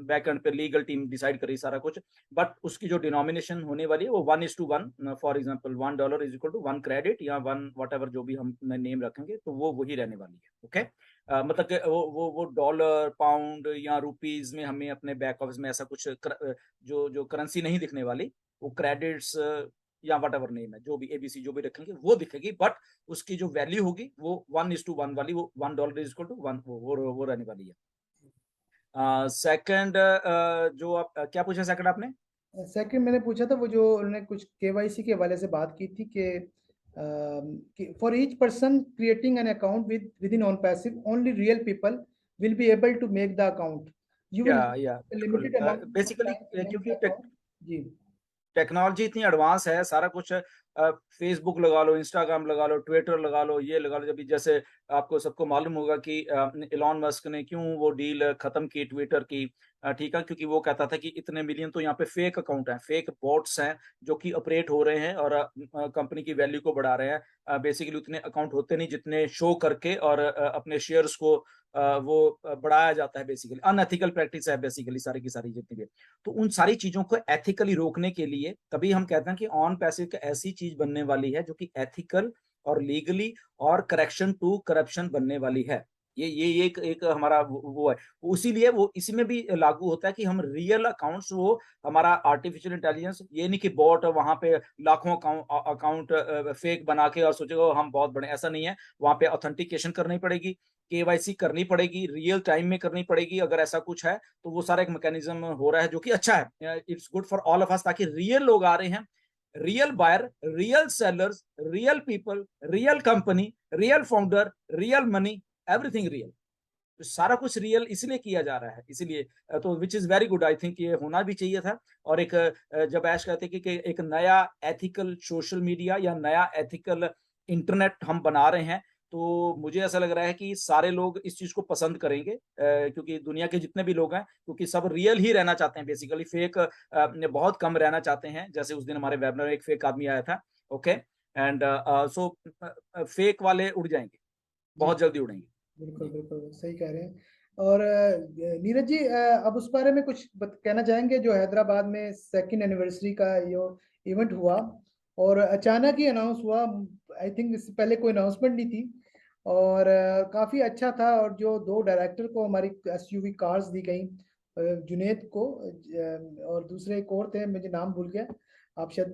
बैक एंड पे लीगल टीम डिसाइड करी सारा कुछ। बट उसकी जो डिनोमिनेशन होने वाली है वो 1:1, for example $1 is equal to 1 credit या 1 व्हाटएवर जो भी हम नेम रखेंगे, तो वो वही रहने वाली है, ओके। मतलब कि वो डॉलर, पाउंड या रुपीज में हमें अपने बैक ऑफिस में ऐसा कुछ जो करेंसी नहीं दिखने वाली, वो क्रेडिट्स या वट एवर नेम है, जो भी एबीसी जो भी रखेंगे वो दिखेगी, बट उसकी जो वैल्यू होगी वो 1:1 वाली, वो $1 इज इक्वल टू 1 वो रहने वाली है। सेकंड जो आप क्या पूछा सेकंड आपने? सेकंड मैंने पूछा था वो जो उन्होंने कुछ केवाईसी के हवाले से बात की थी, कि for each person creating an account within on passive, only real people will be able to make the account. You will या लिमिटेड अमाउंट बेसिकली क्योंकि जी टेक्नोलॉजी इतनी एडवांस है, सारा कुछ फेसबुक लगा लो, इंस्टाग्राम लगा लो, ट्विटर लगा लो, ये लगा लो। जब जैसे आपको सबको मालूम होगा कि इलॉन मस्क ने क्यों वो डील खत्म की ट्विटर की, ठीक है, क्योंकि वो कहता था कि इतने मिलियन तो यहाँ पे फेक अकाउंट हैं, फेक बॉट्स हैं जो कि ऑपरेट हो रहे हैं और कंपनी की वैल्यू को बढ़ा रहे हैं। बेसिकली उतने अकाउंट होते नहीं जितने शो करके और अपने शेयर्स को वो बढ़ाया जाता है। बेसिकली अनएथिकल प्रैक्टिस है बेसिकली सारी की सारी जितनी भी। तो उन सारी चीजों को एथिकली रोकने के लिए तभी हम कहते हैं कि ऑन पैसिव एक ऐसी चीज बनने वाली है जो कि एथिकल और लीगली और करेक्शन टू करप्शन बनने वाली है। ये एक हमारा वो है। इसीलिए वो इसी में भी लागू होता है कि हम रियल अकाउंट्स वो हमारा आर्टिफिशियल इंटेलिजेंस ये नहीं कि बॉट वहाँ पे लाखों अकाउंट फेक बना के और सोचेगा हम बहुत बड़े, ऐसा नहीं है। वहाँ पे ऑथेंटिकेशन करनी पड़ेगी, केवाईसी करनी पड़ेगी, रियल टाइम में करनी पड़ेगी। अगर ऐसा कुछ है तो वो सारा एक मैकेनिज्म हो रहा है जो कि अच्छा है। It's good for all of us, ताकि रियल लोग आ रहे हैं, real buyer, real sellers, real people, real company, real founder, real money, everything real. तो सारा कुछ रियल इसलिए किया जा रहा है, इसीलिए तो which is very good. I think ये होना भी चाहिए था। और एक जब ऐश कहते कि एक नया एथिकल सोशल मीडिया या नया एथिकल इंटरनेट हम बना रहे हैं, तो मुझे ऐसा लग रहा है कि सारे लोग इस चीज को पसंद करेंगे, क्योंकि दुनिया के जितने भी लोग हैं, क्योंकि सब रियल ही रहना चाहते हैं बेसिकली, फेक बहुत कम रहना चाहते हैं। जैसे उस दिन हमारे वेबिनार में एक फेक आदमी आया था, ओके, एंड सो फेक वाले उड़ जाएंगे, बहुत जल्दी उड़ेंगे। बिल्कुल बिल्कुल सही कह रहे हैं। और नीरज जी, अब उस बारे में कुछ कहना चाहेंगे जो हैदराबाद में 2nd एनिवर्सरी का ये इवेंट हुआ और अचानक ही अनाउंस हुआ। आई थिंक इससे पहले कोई अनाउंसमेंट नहीं थी और काफी अच्छा था। और जो 2 डायरेक्टर को हमारी एसयूवी कार्स दी गई, जुनेद को और दूसरे एक और थे, मुझे नाम भूल गया, आप शायद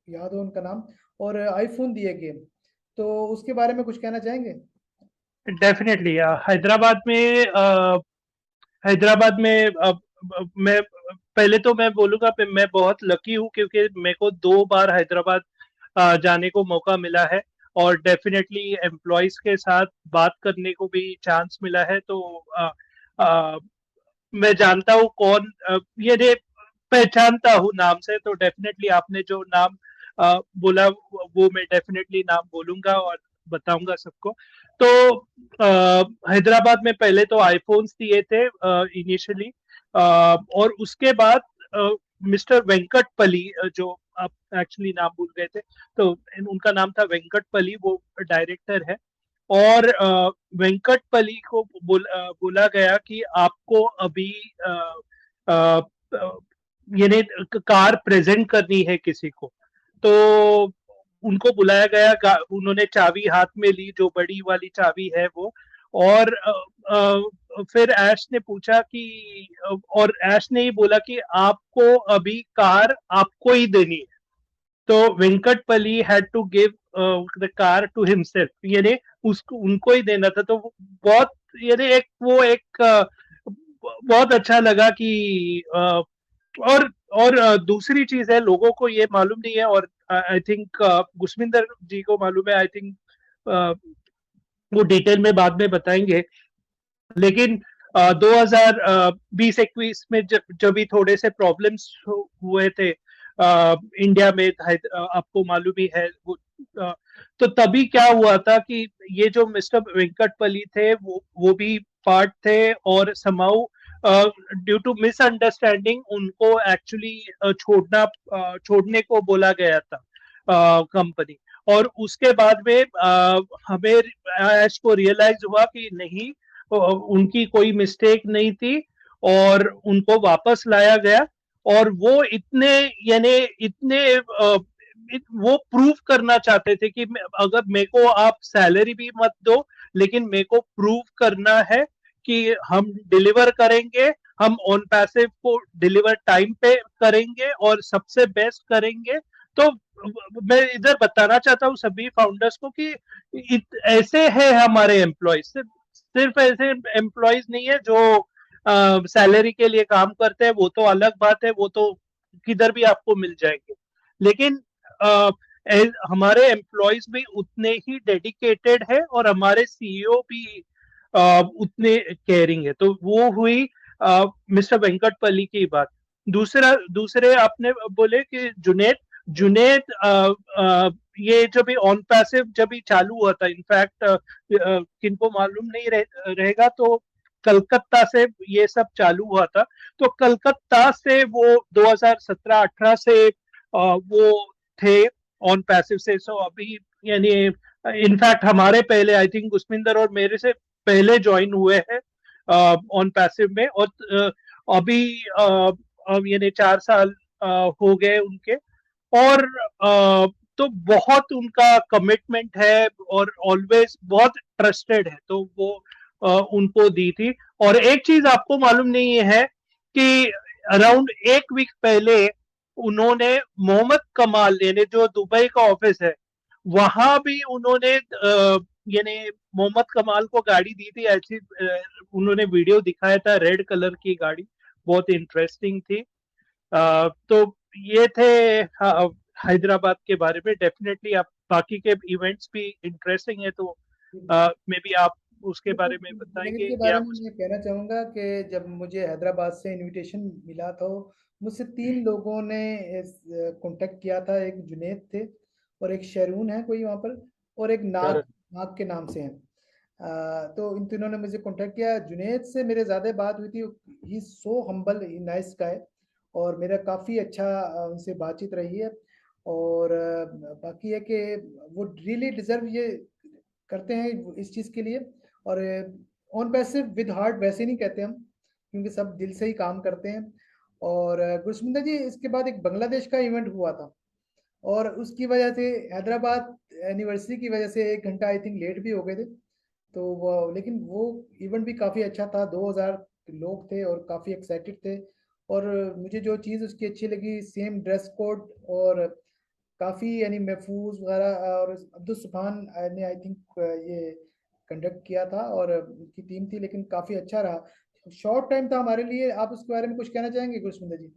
याद हो उनका नाम, और आईफोन दिए गए। तो उसके बारे में कुछ कहना चाहेंगे? डेफिनेटली हैदराबाद में मैं पहले तो मैं बोलूंगा मैं बहुत लकी हूँ क्योंकि मेरे को 2 बार हैदराबाद जाने को मौका मिला है और डेफिनेटली एम्प्लॉयज के साथ बात करने को भी चांस मिला है। तो मैं जानता हूँ कौन ये पहचानता हूँ नाम से। तो डेफिनेटली आपने जो नाम बोला वो मैं डेफिनेटली नाम बोलूंगा और बताऊंगा सबको। तो हैदराबाद में पहले तो आईफोन्स दिए थे इनिशियली, और उसके बाद मिस्टर वेंकटपली, जो आप एक्चुअली नाम भूल गए थे, तो उनका नाम था वेंकटपली, वो डायरेक्टर है। और वेंकटपली को बोला गया कि आपको अभी यानी कार प्रेजेंट करनी है किसी को। तो उनको बुलाया गया, उन्होंने चाबी हाथ में ली, जो बड़ी वाली चाबी है वो। और फिर ऐश ने पूछा कि, और ऐश ने ही बोला कि आपको अभी कार आपको ही देनी है। तो Venkatpalli had to give the car to himself, यानी उसको उनको ही देना था। तो बहुत यानी एक बहुत अच्छा लगा कि और दूसरी चीज है, लोगों को ये मालूम नहीं है, और आई थिंक गुरमिंदर जी को मालूम है। आई थिंक वो डिटेल में बाद में बताएंगे। लेकिन 2020-21 में जब भी थोड़े से प्रॉब्लम्स हुए थे इंडिया में, आपको मालूम ही है वो, तो तभी क्या हुआ था कि ये जो मिस्टर वेंकटपली थे वो भी पार्ट थे, और समाउ ड्यू टू मिसअंडरस्टैंडिंग उनको एक्चुअली छोड़ने को बोला गया था कंपनी। और उसके बाद में हमें ऐश को रियलाइज हुआ कि नहीं, उनकी कोई मिस्टेक नहीं थी और उनको वापस लाया गया। और वो इतने वो प्रूव करना चाहते थे कि अगर मेरे को आप सैलरी भी मत दो, लेकिन मेरे को प्रूव करना है कि हम डिलीवर करेंगे, हम ऑन पैसिव को डिलीवर टाइम पे करेंगे और सबसे बेस्ट करेंगे। तो मैं इधर बताना चाहता हूँ सभी फाउंडर्स को कि ऐसे है हमारे एम्प्लॉयज। सिर्फ ऐसे एम्प्लॉयज नहीं है जो सैलरी के लिए काम करते हैं, वो तो अलग बात है, वो तो किधर भी आपको मिल जाएंगे। लेकिन हमारे एम्प्लॉयज भी उतने ही डेडिकेटेड है और हमारे सीईओ भी उतने केयरिंग है। तो वो हुई मिस्टर वेंकटपली की बात। दूसरे आपने बोले कि जुनेद ये जब भी ऑन पैसिव जब भी चालू हुआ था, इनफैक्ट किनको मालूम नहीं रहेगा तो कलकत्ता से ये सब चालू हुआ था। तो कलकत्ता से वो 2017-18 से वो थे ऑन पैसिव से। सो अभी यानी इनफैक्ट हमारे पहले आई थिंक गुस्मिंदर और मेरे से पहले ज्वाइन हुए हैं ऑन पैसिव में। और अभी अब यानी 4 साल हो गए उनके। और तो बहुत उनका कमिटमेंट है और ऑलवेज बहुत ट्रस्टेड है, तो वो उनको दी थी। और एक चीज आपको मालूम नहीं है कि अराउंड 1 वीक पहले उन्होंने मोहम्मद कमाल यानी जो दुबई का ऑफिस है वहां भी उन्होंने यानी मोहम्मद कमाल को गाड़ी दी थी ऐसी। उन्होंने वीडियो दिखाया था, रेड कलर की गाड़ी, बहुत इंटरेस्टिंग थी। तो ये थे हैदराबाद के बारे में। डेफिनेटली आप बाकी के इवेंट्स भी इंटरेस्टिंग है, तो मे बी आप उसके बारे में लेकिन बताएंगे के या बारे में कुछ। मैं कहना चाहूँगा कि जब मुझे हैदराबाद से इनविटेशन मिला तो मुझसे 3 लोगों ने कांटेक्ट किया था। एक जुनेद थे और एक शरून है कोई वहाँ पर, और एक नाग सर नाग के नाम से हैं। तो इन तीनों ने मुझे कांटेक्ट किया। जुनेद से मेरे ज़्यादा बात हुई थी। ही सो हम्बल, ही नाइस गाय, और मेरा काफ़ी अच्छा उनसे बातचीत रही है। और बाकी है कि वो रियली डिज़र्व ये करते हैं इस चीज़ के लिए। और ऑन पैसिव विद हार्ट वैसे नहीं कहते हम, क्योंकि सब दिल से ही काम करते हैं। और गुरसमिंदर जी, इसके बाद एक बांग्लादेश का इवेंट हुआ था, और उसकी वजह से हैदराबाद एनिवर्सरी की वजह से 1 घंटा आई थिंक लेट भी हो गए थे। तो वो, लेकिन वो इवेंट भी काफ़ी अच्छा था। 2000 लोग थे और काफ़ी एक्साइटेड थे। और मुझे जो चीज़ उसकी अच्छी लगी, सेम ड्रेस कोड, और काफ़ी यानी महफूज वगैरह, और अब्दुल सुबहान ने आई थिंक ये कंडक्ट किया था और उनकी टीम थी, लेकिन काफ़ी अच्छा रहा। शॉर्ट टाइम था हमारे लिए। आप उसके बारे में कुछ कहना चाहेंगे गुरसमिंदर जी?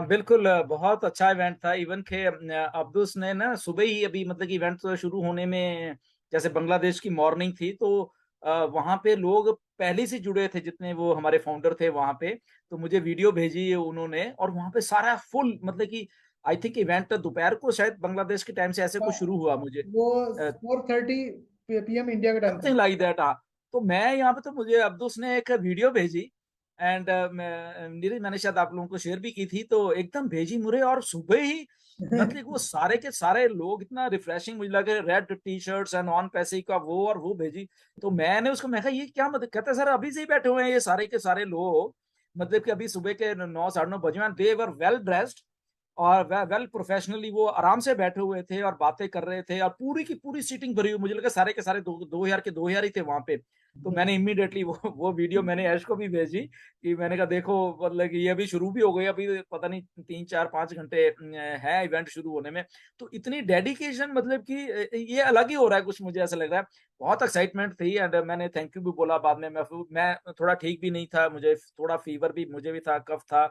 बिल्कुल बहुत अच्छा इवेंट था। इवन के अब्दुस ने ना सुबह ही अभी मतलब कि इवेंट शुरू होने में, जैसे बांग्लादेश की मॉर्निंग थी तो वहां पे लोग पहले से जुड़े थे जितने वो हमारे फाउंडर थे वहां पे। तो मुझे वीडियो भेजी उन्होंने, और वहां पे सारा फुल मतलब कि आई थिंक इवेंट दोपहर को शायद बांग्लादेश के टाइम से ऐसे हाँ, कुछ शुरू हुआ मुझे, वो 4:30 PM इंडिया का टाइम था। Something like that. हाँ, तो मैं यहाँ पे तो मुझे अब्दुस ने एक वीडियो भेजी, एंड मैंने शायद आप लोगों को शेयर भी की थी, तो एकदम भेजी मुझे, और सुबह ही मतलब वो सारे के सारे लोग इतना रिफ्रेशिंग मुझे लगे, red T shirts and on पैसे का वो और वो भेजी। तो मैंने उसको, मैं कहा ये क्या मतलब, कहते सर अभी से ही बैठे हुए हैं ये सारे के सारे लोग, मतलब कि अभी सुबह के 9 साढ़े 9 बजे हैं, दे वर वेल ड्रेस्ड और वेल प्रोफेशनली वो आराम से बैठे हुए थे और बातें कर रहे थे, और पूरी की पूरी सीटिंग भरी हुई। मुझे लगा सारे के सारे 2000 ही थे वहां पे। तो मैंने इमीडिएटली वो वीडियो मैंने ऐश को भी भेजी कि मैंने कहा देखो मतलब कि ये अभी शुरू भी हो गई, अभी पता नहीं 3 4 5 घंटे है इवेंट शुरू होने में। तो इतनी डेडिकेशन मतलब कि ये अलग ही हो रहा है कुछ, मुझे ऐसा लग रहा है। बहुत एक्साइटमेंट थी, एंड मैंने थैंक यू भी बोला बाद में। मैं थोड़ा ठीक भी नहीं था, मुझे थोड़ा फीवर भी मुझे भी था, कफ था।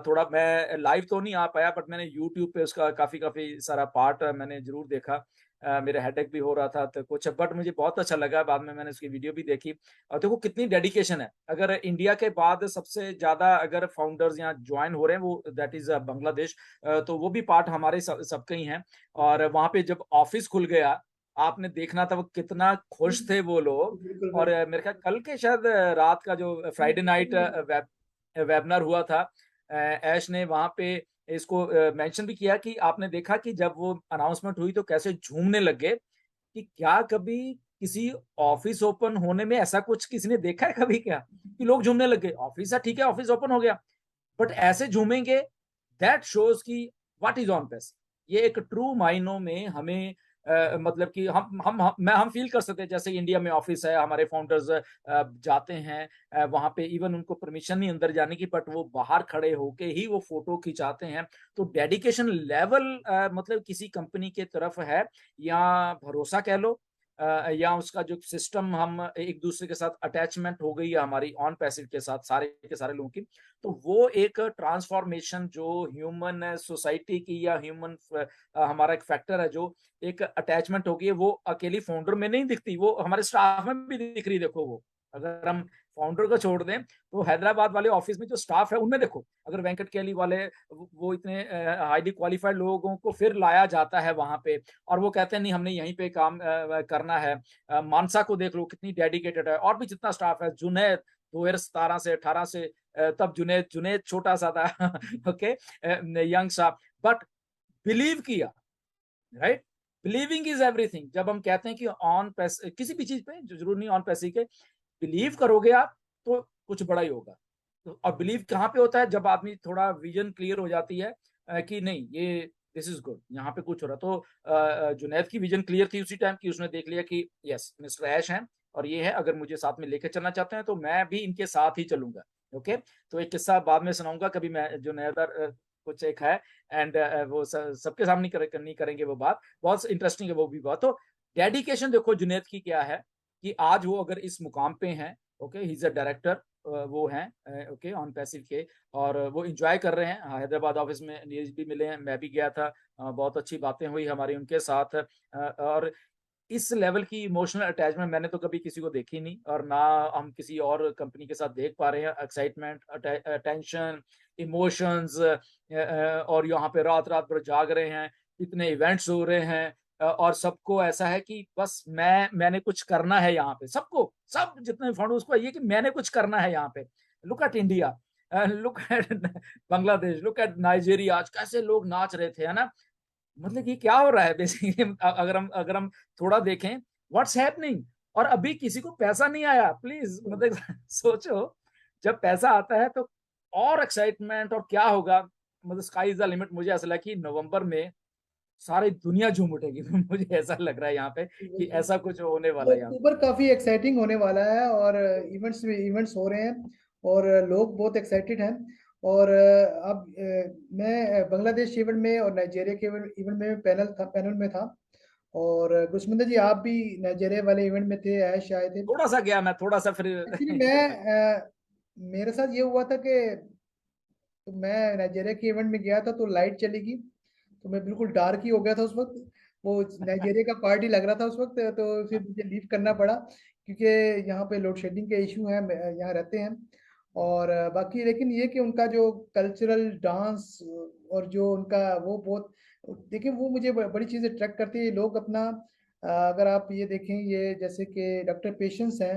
थोड़ा मैं लाइव तो नहीं आ पाया, बट मैंने यूट्यूब पे उसका काफी काफी सारा पार्ट मैंने जरूर देखा। मेरा हेडेक भी हो रहा था तो कुछ, बट मुझे बहुत अच्छा लगा। बाद में मैंने उसकी वीडियो भी देखी, और देखो कितनी डेडिकेशन है। अगर इंडिया के बाद सबसे ज्यादा अगर फाउंडर्स यहाँ ज्वाइन हो रहे हैं वो दैट इज बांग्लादेश, तो वो भी पार्ट हमारे सबके ही हैं। और वहां पे जब ऑफिस खुल गया, आपने देखना था वो कितना खुश थे वो लोग। बिल्कुल और बिल्कुल। मेरे ख्याल कल के शायद रात का जो फ्राइडे नाइट वेबिनार हुआ था, ऐश ने वहां पे इसको मेंशन भी किया कि आपने देखा कि जब वो अनाउंसमेंट हुई तो कैसे झूमने लगे, कि क्या कभी किसी ऑफिस ओपन होने में ऐसा कुछ किसी ने देखा है कभी क्या, कि लोग झूमने लगे। ऑफिस है ठीक है, ऑफिस ओपन हो गया, बट ऐसे झूमेंगे, दैट शोज की व्हाट इज ऑन पैसे। ये एक ट्रू मायनों में हमें मतलब कि हम फील कर सकते हैं, जैसे इंडिया में ऑफिस है, हमारे फाउंडर्स जाते हैं वहां पे, इवन उनको परमिशन नहीं अंदर जाने की, बट वो बाहर खड़े होके ही वो फोटो खिंचाते हैं। तो डेडिकेशन लेवल मतलब किसी कंपनी के तरफ है, या भरोसा कह लो, या उसका जो सिस्टम, हम एक दूसरे के साथ अटैचमेंट हो गई है हमारी ऑन पैसिव के साथ सारे के सारे लोगों की। तो वो एक ट्रांसफॉर्मेशन जो ह्यूमन सोसाइटी की या ह्यूमन हमारा एक फैक्टर है, जो एक अटैचमेंट हो गई है, वो अकेली फाउंडर में नहीं दिखती, वो हमारे स्टाफ में भी दिख रही है। देखो वो, अगर हम फाउंडर को छोड़ दें, तो हैदराबाद वाले ऑफिस में जो स्टाफ है उनमें देखो, अगर वेंकट केली वाले वो इतने हाईली क्वालिफाइड लोगों को फिर लाया जाता है वहां पे, और वो कहते हैं नहीं हमने यहीं पे काम करना है। मानसा को देख लो कितनी डेडिकेटेड है, और भी जितना स्टाफ है, जुनैद 2017 से 18 से तब जुनैद छोटा सा था ओके, यंग सा, बट बिलीव किया, राइट। Believing is everything. जब हम कहते हैं कि ऑन पैसे किसी भी चीज पे, जो जरूर नहीं ऑन पैसे के, बिलीव करोगे आप तो कुछ बड़ा ही होगा। तो और बिलीव कहाँ पे होता है, जब आदमी थोड़ा विजन क्लियर हो जाती है कि नहीं ये दिस इज गुड, यहाँ पे कुछ हो रहा। तो जुनैद की विजन क्लियर थी उसी टाइम की, उसने देख लिया कि यस मिस्टर ऐश हैं और ये है, अगर मुझे साथ में लेकर चलना चाहते हैं तो मैं भी इनके साथ ही चलूंगा। ओके, तो एक किस्सा बाद में सुनाऊंगा कभी मैं, जुनैद कुछ एक है, एंड वो सबके सामने नहीं करेंगे वो बात, बहुत इंटरेस्टिंग है वो भी बात। तो डेडिकेशन देखो जुनैद की क्या है कि आज वो अगर इस मुकाम पे हैं, okay, he is a director, वो हैं ओके ऑन पैसिव के, और वो एंजॉय कर रहे हैं। हैदराबाद ऑफिस में नीरज भी मिले हैं, मैं भी गया था, बहुत अच्छी बातें हुई हमारी उनके साथ। और इस लेवल की इमोशनल अटैचमेंट मैंने तो कभी किसी को देखी नहीं, और ना हम किसी और कंपनी के साथ देख पा रहे हैं। एक्साइटमेंट, अटेंशन, इमोशंस, और यहाँ पे रात रात भर जाग रहे हैं, इतने इवेंट्स हो रहे हैं, और सबको ऐसा है कि बस मैंने कुछ करना है यहाँ पे। सबको, सब जितने फाउंडर, उसको ये कि मैंने कुछ करना है यहाँ पे। Look at India, look at Bangladesh, look at Nigeria, आज कैसे लोग नाच रहे थे, है ना। मतलब ये क्या हो रहा है बेसिकली, अगर हम थोड़ा देखें व्हाट्स हैपनिंग। और अभी किसी को पैसा नहीं आया, प्लीज मतलब सोचो, जब पैसा आता है तो और एक्साइटमेंट, और क्या होगा, मतलब स्काई इज द लिमिट। मुझे ऐसा लगा कि नवंबर में सारी दुनिया झूम उठेगी मुझे ऐसा लग रहा है यहाँ पे कि ऐसा कुछ होने वाला है यहाँ पे। अक्टूबर काफी एक्साइटिंग होने वाला है, और इवेंट्स हो रहे हैं, और लोग बहुत एक्साइटेड हैं। और अब मैं बांग्लादेश इवेंट में और नाइजीरिया के इवेंट में पैनल में था। और गुरसमिंदर जी, आप भी नाइजीरिया वाले इवेंट में थे, ऐश आए थे। थोड़ा सा गया मैं, थोड़ा सा फिर एक्चुअली मेरे साथ ये हुआ था कि तो मैं नाइजीरिया के इवेंट में गया था, तो लाइट चली गई, तो मैं बिल्कुल डार्क ही हो गया था उस वक्त। वो नाइजीरिया का पार्टी लग रहा था उस वक्त, तो फिर मुझे लीव करना पड़ा, क्योंकि यहाँ पे लोड शेडिंग के इशू हैं, यहाँ रहते हैं। और बाकी लेकिन ये कि उनका जो कल्चरल डांस और जो उनका वो बहुत, देखिए वो मुझे बड़ी चीज़ अट्रैक्ट करती है। लोग अपना अगर आप ये देखें, ये जैसे कि डॉक्टर पेशेंस हैं,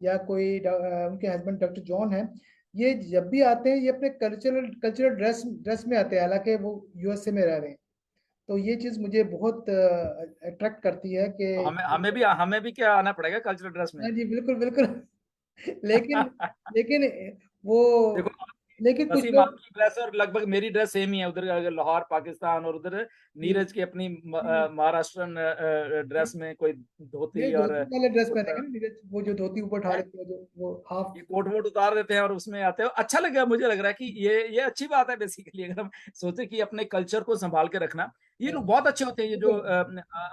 या कोई उनके हस्बैंड डॉक्टर जॉन हैं, ये जब भी आते हैं ये अपने कल्चरल कल्चरल ड्रेस में आते हैं, हालांकि वो यूएसए में रह रहे हैं। तो ये चीज़ मुझे बहुत अट्रैक्ट करती है कि हमें भी क्या आना पड़ेगा कल्चरल ड्रेस में। हाँ जी, बिल्कुल बिल्कुल। लेकिन लेकिन वो देखो, लेकिन कुछ वसीम लोग, आपकी ड्रेस और लगभग मेरी ड्रेस सेम ही है, उधर अगर लाहौर पाकिस्तान, और उधर नीरज की अपनी महाराष्ट्रन ड्रेस में कोई ये धोती और धोती वाले ड्रेस पहनेंगे कुर्ता, ना नीरज, वो जो धोती ऊपर उठा है, लेते हैं, जो वो हाफ। ये कोट वोट उतार देते हैं और उसमें आते हैं। अच्छा लगा, मुझे लग रहा है कि ये अच्छी बात है बेसिकली, अगर हम सोचे कि अपने कल्चर को संभाल के रखना। ये लोग बहुत अच्छे होते हैं, ये जो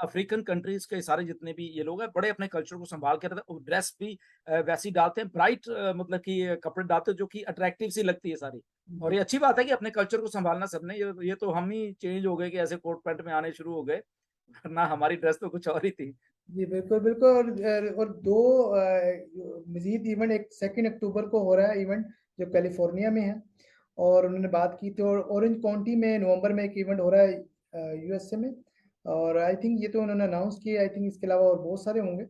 अफ्रीकन कंट्रीज के सारे जितने भी ये लोग हैं, बड़े अपने कल्चर को संभाल के रखते हैं। ड्रेस भी वैसी डालते हैं, ब्राइट मतलब कि कपड़े डालते हैं जो कि अट्रैक्टिव सी लगती है सारी। और ये अच्छी बात है कि अपने कल्चर को संभालना सबने। ये तो हम ही चेंज हो गए कि ऐसे कोट पैंट में आने शुरू हो गए, वरना हमारी ड्रेस तो कुछ और ही थी। जी बिल्कुल बिल्कुल। और दो मजीद इवेंट, एक 2 अक्टूबर को हो रहा है इवेंट, जो कैलिफोर्निया में है। और उन्होंने बात की थी, और ऑरेंज काउंटी में नवंबर में एक इवेंट हो रहा है यूएसए में। और आई थिंक ये तो उन्होंने अनाउंस किया, आई थिंक इसके अलावा और बहुत सारे होंगे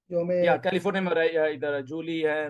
जो या हमें। कैलिफोर्निया में रहे, इधर जूली है,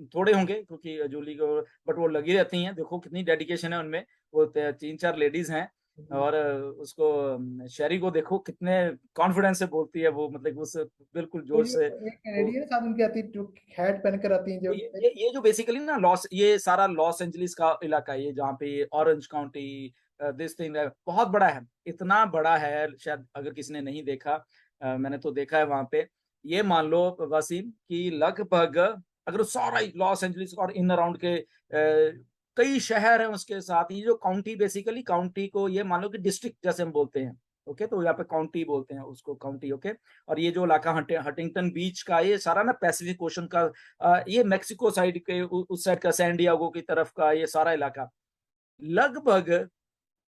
थोड़े होंगे क्योंकि जूली को, बट वो लगी रहती हैं। देखो कितनी डेडिकेशन है उनमें, वो 3-4 लेडीज हैं। और उसको शेरी को देखो कितने कॉन्फिडेंस से बोलती है वो, मतलब उस बिल्कुल वो जोश जो से एक वो। कैनेडियन साथ उनकी आती है, जो हैट पहन कर आती हैं, जो ये जो बेसिकली ना ये सारा लॉस एंजलिस का इलाका है, ये जहाँ पे ऑरेंज काउंटी, दिस थिंग बहुत बड़ा है, इतना बड़ा है शायद अगर किसी ने नहीं देखा, मैंने तो देखा है वहां पे। ये मान लो वसीम कि लगभग अगर सारा लॉस एंजलिस और इन अराउंड के कई शहर हैं उसके साथ, ये जो काउंटी, बेसिकली काउंटी को ये मान लो कि डिस्ट्रिक्ट जैसे हम बोलते हैं, ओके, तो यहाँ पे काउंटी बोलते हैं उसको, काउंटी, ओके। और ये जो इलाका हटिंगटन बीच का, ये सारा ना पैसिफिक ओशन का, ये मेक्सिको साइड के उस साइड का, सैन डिएगो की तरफ का ये सारा इलाका, लगभग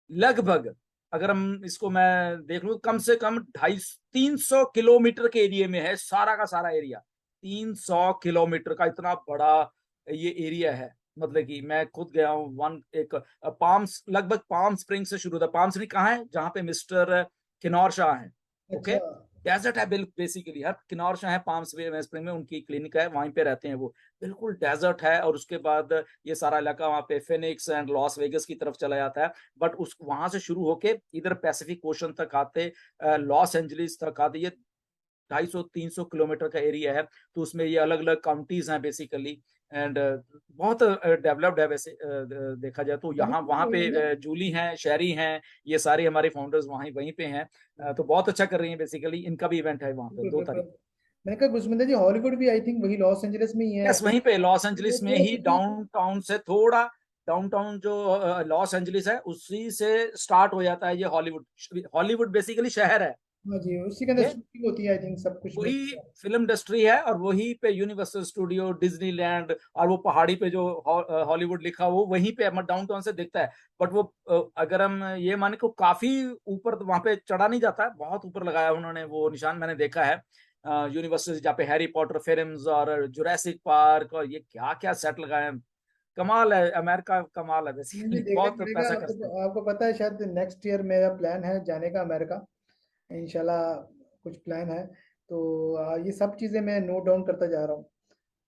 लगभग अगर हम इसको मैं देख लूं, कम से कम 250-300 किलोमीटर के एरिया में है सारा का सारा एरिया। 300 किलोमीटर का इतना बड़ा ये एरिया है। मतलब कि मैं खुद गया हूँ, एक पाम्स, लगभग पाम स्प्रिंग से शुरू होता है। पाम स्प्रिंग कहाँ है? जहाँ पे मिस्टर किन्नौर शाह है। ओके, अच्छा। डेजर्ट है बेसिकली। हर किन्नौर शाह है पाम स्प्रिंग में, उनकी क्लिनिक है, वहीं पे रहते हैं वो। बिल्कुल डेजर्ट है, और उसके बाद ये सारा इलाका वहाँ पे फिनिक्स एंड लॉस वेगस की तरफ चला जाता है। बट उस वहां से शुरू होके इधर पैसिफिक ओशन तक आते, लॉस एंजलिस तक आते, ये 250-300 किलोमीटर का एरिया है। तो उसमें ये अलग अलग काउंटीज हैं बेसिकली, एंड बहुत डेवलप्ड है वैसे देखा जाए तो। यहाँ वहाँ वही ना। पे जूली हैं, शेरी हैं, ये सारे हमारे फाउंडर्स वहीं पे हैं। तो बहुत अच्छा कर रही हैं बेसिकली। इनका भी इवेंट है वहाँ पे बिल्कुल 2 तारीख। बिल्कुल। मैंने कहा गुरसमिंदर जी, हॉलीवुड भी आई थिंक वही लॉस एंजलिस में ही है। यस, वहीं पे लॉस वो एंजलिस में थोड़ा ही, सिटी। डाउनटाउन से थोड़ा, डाउनटाउन जो लॉस एंजलिस है उसी से स्टार्ट हो जाता है ये हॉलीवुड। हॉलीवुड बेसिकली शहर है। हाँ जी, उसी के अंदर ओके, शूटिंग होती है आई थिंक, सब कुछ वही मिलता है। फिल्म इंडस्ट्री है, और वहीं पे यूनिवर्सल स्टूडियो, डिज्नीलैंड, और वो पहाड़ी पे जो हॉलीवुड लिखा वो वहीं पे डाउनटाउन से दिखता है। बट वो अगर हम ये माने को काफी ऊपर, तो वहां पे चढ़ा नहीं जाता है, बहुत ऊपर लगाया उन्होंने वो निशान, मैंने देखा है। यूनिवर्सल जहाँ पे हैरी पॉटर फिल्म्स और जुरासिक पार्क और ये क्या क्या सेट लगाए हैं। कमाल है, अमेरिका कमाल है नहीं नहीं, बेसिकली। देखना बहुत पड़ेगा। पैसा आपको खर्चते हैं। आपको पता है शायद नेक्स्ट ईयर मेरा प्लान है जाने का अमेरिका, इंशाल्लाह। कुछ प्लान है, तो ये सब चीज़ें मैं नोट डाउन करता जा रहा हूँ।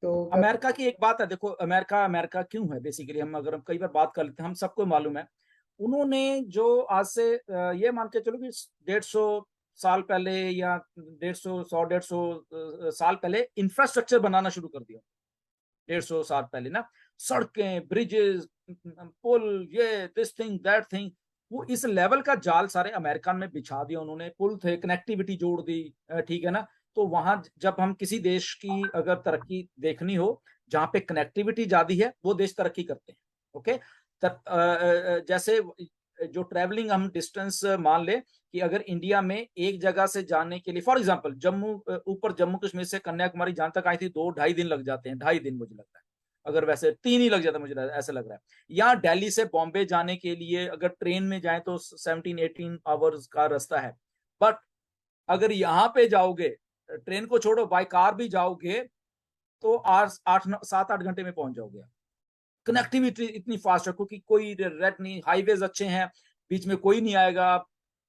तो अमेरिका की एक बात है, देखो अमेरिका अमेरिका क्यों है बेसिकली, हम कई बार बात कर लेते हैं, हम सबको मालूम है। उन्होंने जो आज से ये मान के चलो कि 150 साल पहले, या 150 100 150 साल पहले इंफ्रास्ट्रक्चर बनाना शुरू कर दिया। 150 साल पहले ना, सड़कें, ब्रिजेस, पुल, ये दिस थिंग दैट थिंग, वो इस लेवल का जाल सारे अमेरिकन में बिछा दिया उन्होंने। पुल थे, कनेक्टिविटी जोड़ दी, ठीक है ना। तो वहां जब हम किसी देश की अगर तरक्की देखनी हो, जहां पे कनेक्टिविटी ज्यादा है, वो देश तरक्की करते हैं। ओके, जैसे जो ट्रेवलिंग हम डिस्टेंस मान ले, कि अगर इंडिया में एक जगह से जाने के लिए, फॉर एग्जांपल जम्मू, ऊपर जम्मू कश्मीर से कन्याकुमारी जहां तक आई थी 2-2.5 दिन लग जाते हैं, 2.5 दिन मुझे लगता है। अगर वैसे 3 ही लग जाता है, मुझे ऐसा लग रहा है। यहाँ दिल्ली से बॉम्बे जाने के लिए अगर ट्रेन में जाए तो 17-18 आवर्स का रास्ता है। बट अगर यहाँ पे जाओगे, ट्रेन को छोड़ो, बाय कार भी जाओगे, तो 8-7-8 घंटे में पहुंच जाओगे। कनेक्टिविटी इतनी फास्ट है, क्योंकि कोई रेड नहीं, हाईवेज अच्छे हैं, बीच में कोई नहीं आएगा,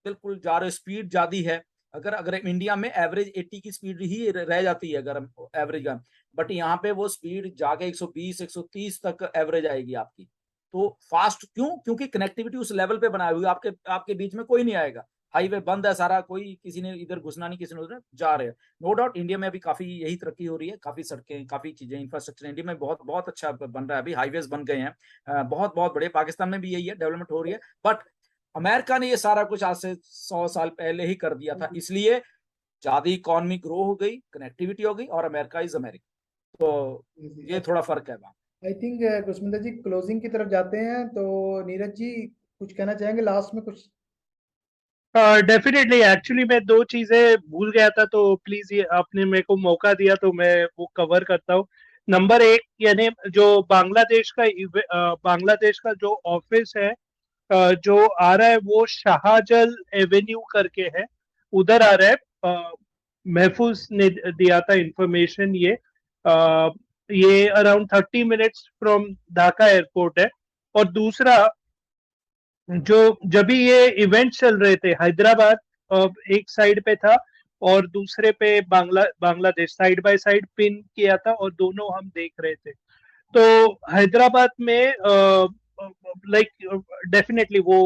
बिल्कुल जा रहे, स्पीड ज्यादा है। अगर अगर इंडिया में एवरेज 80 की स्पीड ही रह जाती है अगर हम एवरेज का, बट यहाँ पे वो स्पीड जाके 120-130 तक एवरेज आएगी आपकी। तो फास्ट क्यों? क्योंकि कनेक्टिविटी उस लेवल पे बनाई हुई है, आपके आपके बीच में कोई नहीं आएगा। हाईवे बंद है सारा, कोई किसी ने इधर घुसना नहीं, किसी ने उधर जा रहे हैं। नो डाउट इंडिया में अभी काफी यही तरक्की हो रही है, काफी सड़कें, काफी चीजें, इंफ्रास्ट्रक्चर इंडिया में बहुत बहुत अच्छा बन रहा है। अभी हाईवेज बन गए हैं, बहुत बहुत बड़े। पाकिस्तान में भी यही है, डेवलपमेंट हो रही है। बट अमेरिका ने ये सारा कुछ आज से 100 साल पहले ही कर दिया था, इसलिए ज्यादा इकोनॉमी ग्रो हो गई, कनेक्टिविटी हो गई, और अमेरिका इज अमेरिका। तो ये थोड़ा फर्क है वहाँ। आई थिंक कुशमिंदर जी क्लोजिंग की तरफ जाते हैं, तो नीरज जी कुछ कहना चाहेंगे लास्ट में कुछ? डेफिनेटली, एक्चुअली मैं दो चीजें भूल गया था, तो प्लीज ये आपने मेरे को मौका दिया तो मैं वो कवर करता हूँ। नंबर एक, यानी जो बांग्लादेश का जो ऑफिस है, जो आ रहा है वो शाहजल एवेन्यू करके है, उधर आ रहा है। महफूज ने दिया था इंफॉर्मेशन ये। ये around 30 minutes from Dhaka airport है। और दूसरा, जो जब भी ये इवेंट चल रहे थे, हैदराबाद एक साइड पे था और दूसरे पे Bangladesh, side by side pin किया था और दोनों हम देख रहे थे। तो हैदराबाद में लाइक डेफिनेटली वो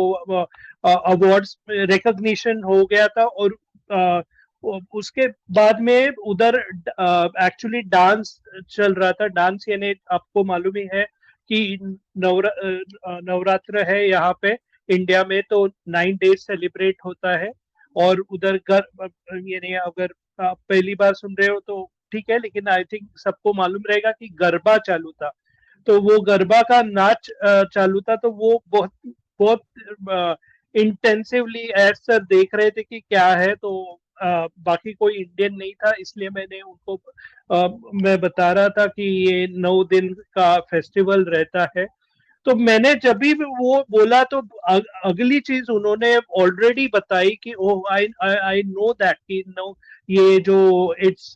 अवार्ड्स रिकॉग्निशन हो गया था। और उसके बाद में उधर एक्चुअली डांस चल रहा था। डांस यानी आपको मालूम ही है कि नवरात्र है यहाँ पे इंडिया में, तो 9 डेज सेलिब्रेट होता है। और उधर यानी अगर आप पहली बार सुन रहे हो तो ठीक है, लेकिन आई थिंक सबको मालूम रहेगा कि गरबा चालू था। तो वो गरबा का नाच चालू था, तो वो बहुत बहुत इंटेंसिवली एज सर देख रहे थे कि क्या है। तो बाकी कोई इंडियन नहीं था, इसलिए मैंने उनको मैं बता रहा था कि ये 9 दिन का फेस्टिवल रहता है। तो मैंने जब भी वो बोला तो अगली चीज उन्होंने ऑलरेडी बताई कि oh I I know that कि नो ये जो it's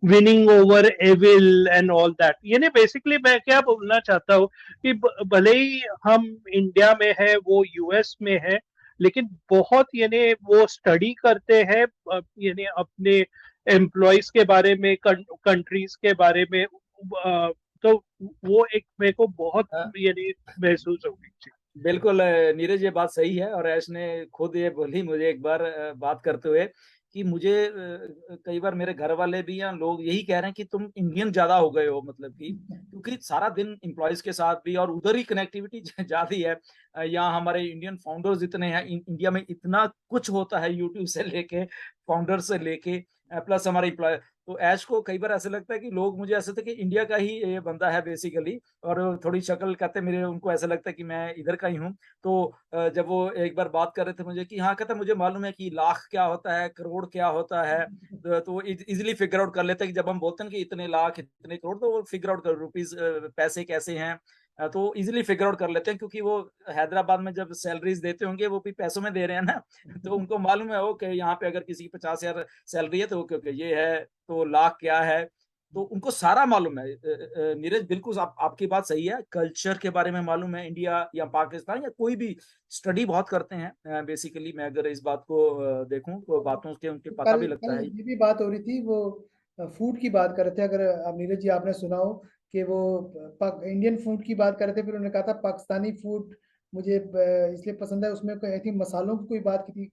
winning over evil and all that, यानी बेसिकली मैं क्या बोलना चाहता हूँ कि भले ही हम इंडिया में है वो यूएस में है, लेकिन बहुत यानी वो स्टडी करते हैं यानी अपने एम्प्लॉयज के बारे में, कंट्रीज के बारे में, तो वो एक मेरे को बहुत यानी महसूस होगी। बिल्कुल नीरज, ये बात सही है और ऐश ने खुद ये बोली मुझे एक बार बात करते हुए कि मुझे कई बार मेरे घर वाले भी या लोग यही कह रहे हैं कि तुम इंडियन ज्यादा हो गए हो, मतलब कि क्योंकि सारा दिन एम्प्लॉयज के साथ भी और उधर ही कनेक्टिविटी ज्यादा है। यहाँ हमारे इंडियन फाउंडर्स इतने हैं, इंडिया में इतना कुछ होता है, यूट्यूब से लेके फाउंडर से लेके प्लस हमारे एम्प्लॉय। तो ऐश को कई बार ऐसे लगता है कि लोग मुझे ऐसे थे कि इंडिया का ही ये बंदा है बेसिकली, और थोड़ी शक्ल कहते मेरे, उनको ऐसा लगता है कि मैं इधर का ही हूँ। तो जब वो एक बार बात कर रहे थे मुझे कि हाँ, कहता मुझे मालूम है कि लाख क्या होता है, करोड़ क्या होता है। तो इजीली फिगर आउट कर लेते हैं कि जब हम बोलते हैं कि इतने लाख इतने करोड़, तो वो फिगर आउट कर रुपीज पैसे कैसे हैं। तो इजीली फिगर आउट कर लेते हैं क्योंकि वो हैदराबाद में जब सैलरीज देते होंगे वो भी पैसों में दे रहे हैं ना। तो उनको मालूम है ओके, यहाँ पे अगर किसी की 50,000 सैलरी है तो ओके ये है, तो लाख क्या है, तो उनको सारा मालूम है। नीरज बिल्कुल आपकी बात सही है, कल्चर के बारे में मालूम है, इंडिया या पाकिस्तान या कोई भी स्टडी बहुत करते हैं बेसिकली। मैं अगर इस बात को देखूं तो बातों के उनके पता कल भी लगता कल है। ये भी बात हो रही थी, वो फूड की बात कर रहे थे, अगर आप नीरज जी आपने सुना हो कि वो इंडियन फूड की बात कर रहे थे, फिर उन्होंने कहा था पाकिस्तानी फूड मुझे इसलिए पसंद है, उसमें आई थिंक मसालों की कोई बात की थी,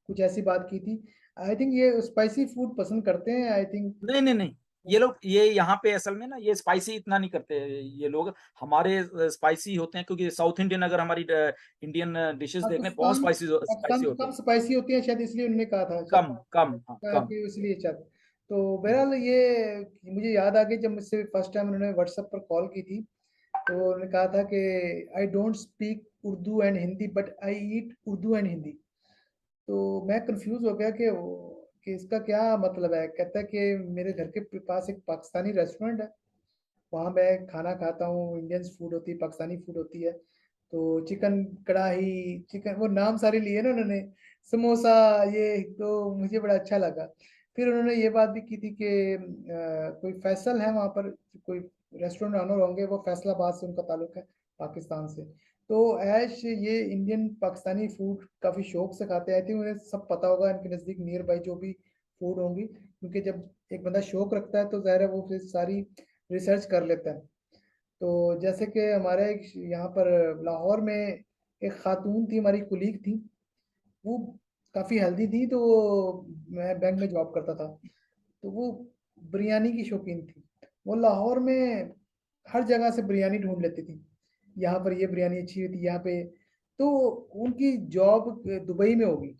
कुछ ऐसी बात की थी। आई थिंक ये स्पाइसी फूड पसंद करते हैं, आई थिंक। नहीं नहीं नहीं, ये लोग ये यहाँ पे असल में ना ये स्पाइसी इतना नहीं करते ये लोग। हमारे स्पाइसी होते हैं क्योंकि साउथ इंडियन, अगर हमारी इंडियन डिशेस देख लें बहुत पाकिस्तान स्पाइसी पाकिस्तान स्पाइसी में होती कम है। स्पाइसी होती है शायद, इसलिए उन्होंने कहा था शायद, कम कम, हाँ कम। कि इसलिए शायद। तो बहरहाल ये मुझे याद आ गया जब मुझसे फर्स्ट टाइम उन्होंने व्हाट्सएप पर कॉल की थी, तो उन्होंने कहा था कि I don't speak Urdu and Hindi but I eat Urdu and Hindi. तो मैं कंफ्यूज हो गया कि इसका क्या मतलब है। कहता है कि मेरे घर के पास एक पाकिस्तानी रेस्टोरेंट है, वहाँ मैं खाना खाता हूँ, इंडियन फूड होती है, पाकिस्तानी फूड होती है। तो चिकन कढ़ाई, चिकन, वो नाम सारे लिए ना उन्होंने, समोसा, ये तो मुझे बड़ा अच्छा लगा। फिर उन्होंने ये बात भी की थी कि कोई फैसल है वहाँ पर, कोई रेस्टोरेंट ऑनर होंगे, वो फैसलाबाद से उनका ताल्लुक है, पाकिस्तान से। तो ऐश ये इंडियन पाकिस्तानी फूड काफ़ी शौक से खाते हैं। आई थिंक उन्हें सब पता होगा इनके नज़दीक नियर बाई जो भी फूड होंगी, क्योंकि जब एक बंदा शौक रखता है तो ज़ाहिर है वो फिर सारी रिसर्च कर लेता है। तो जैसे कि हमारे यहाँ पर लाहौर में एक खातून थी, हमारी कुलीग थी, वो काफ़ी हेल्दी थी, तो मैं बैंक में जॉब करता था, तो वो बिरयानी की शौकीन थी। वो लाहौर में हर जगह से बिरयानी ढूंढ लेती थी, यहाँ पर ये बिरयानी अच्छी होती यहाँ पे। तो उनकी जॉब दुबई में होगी,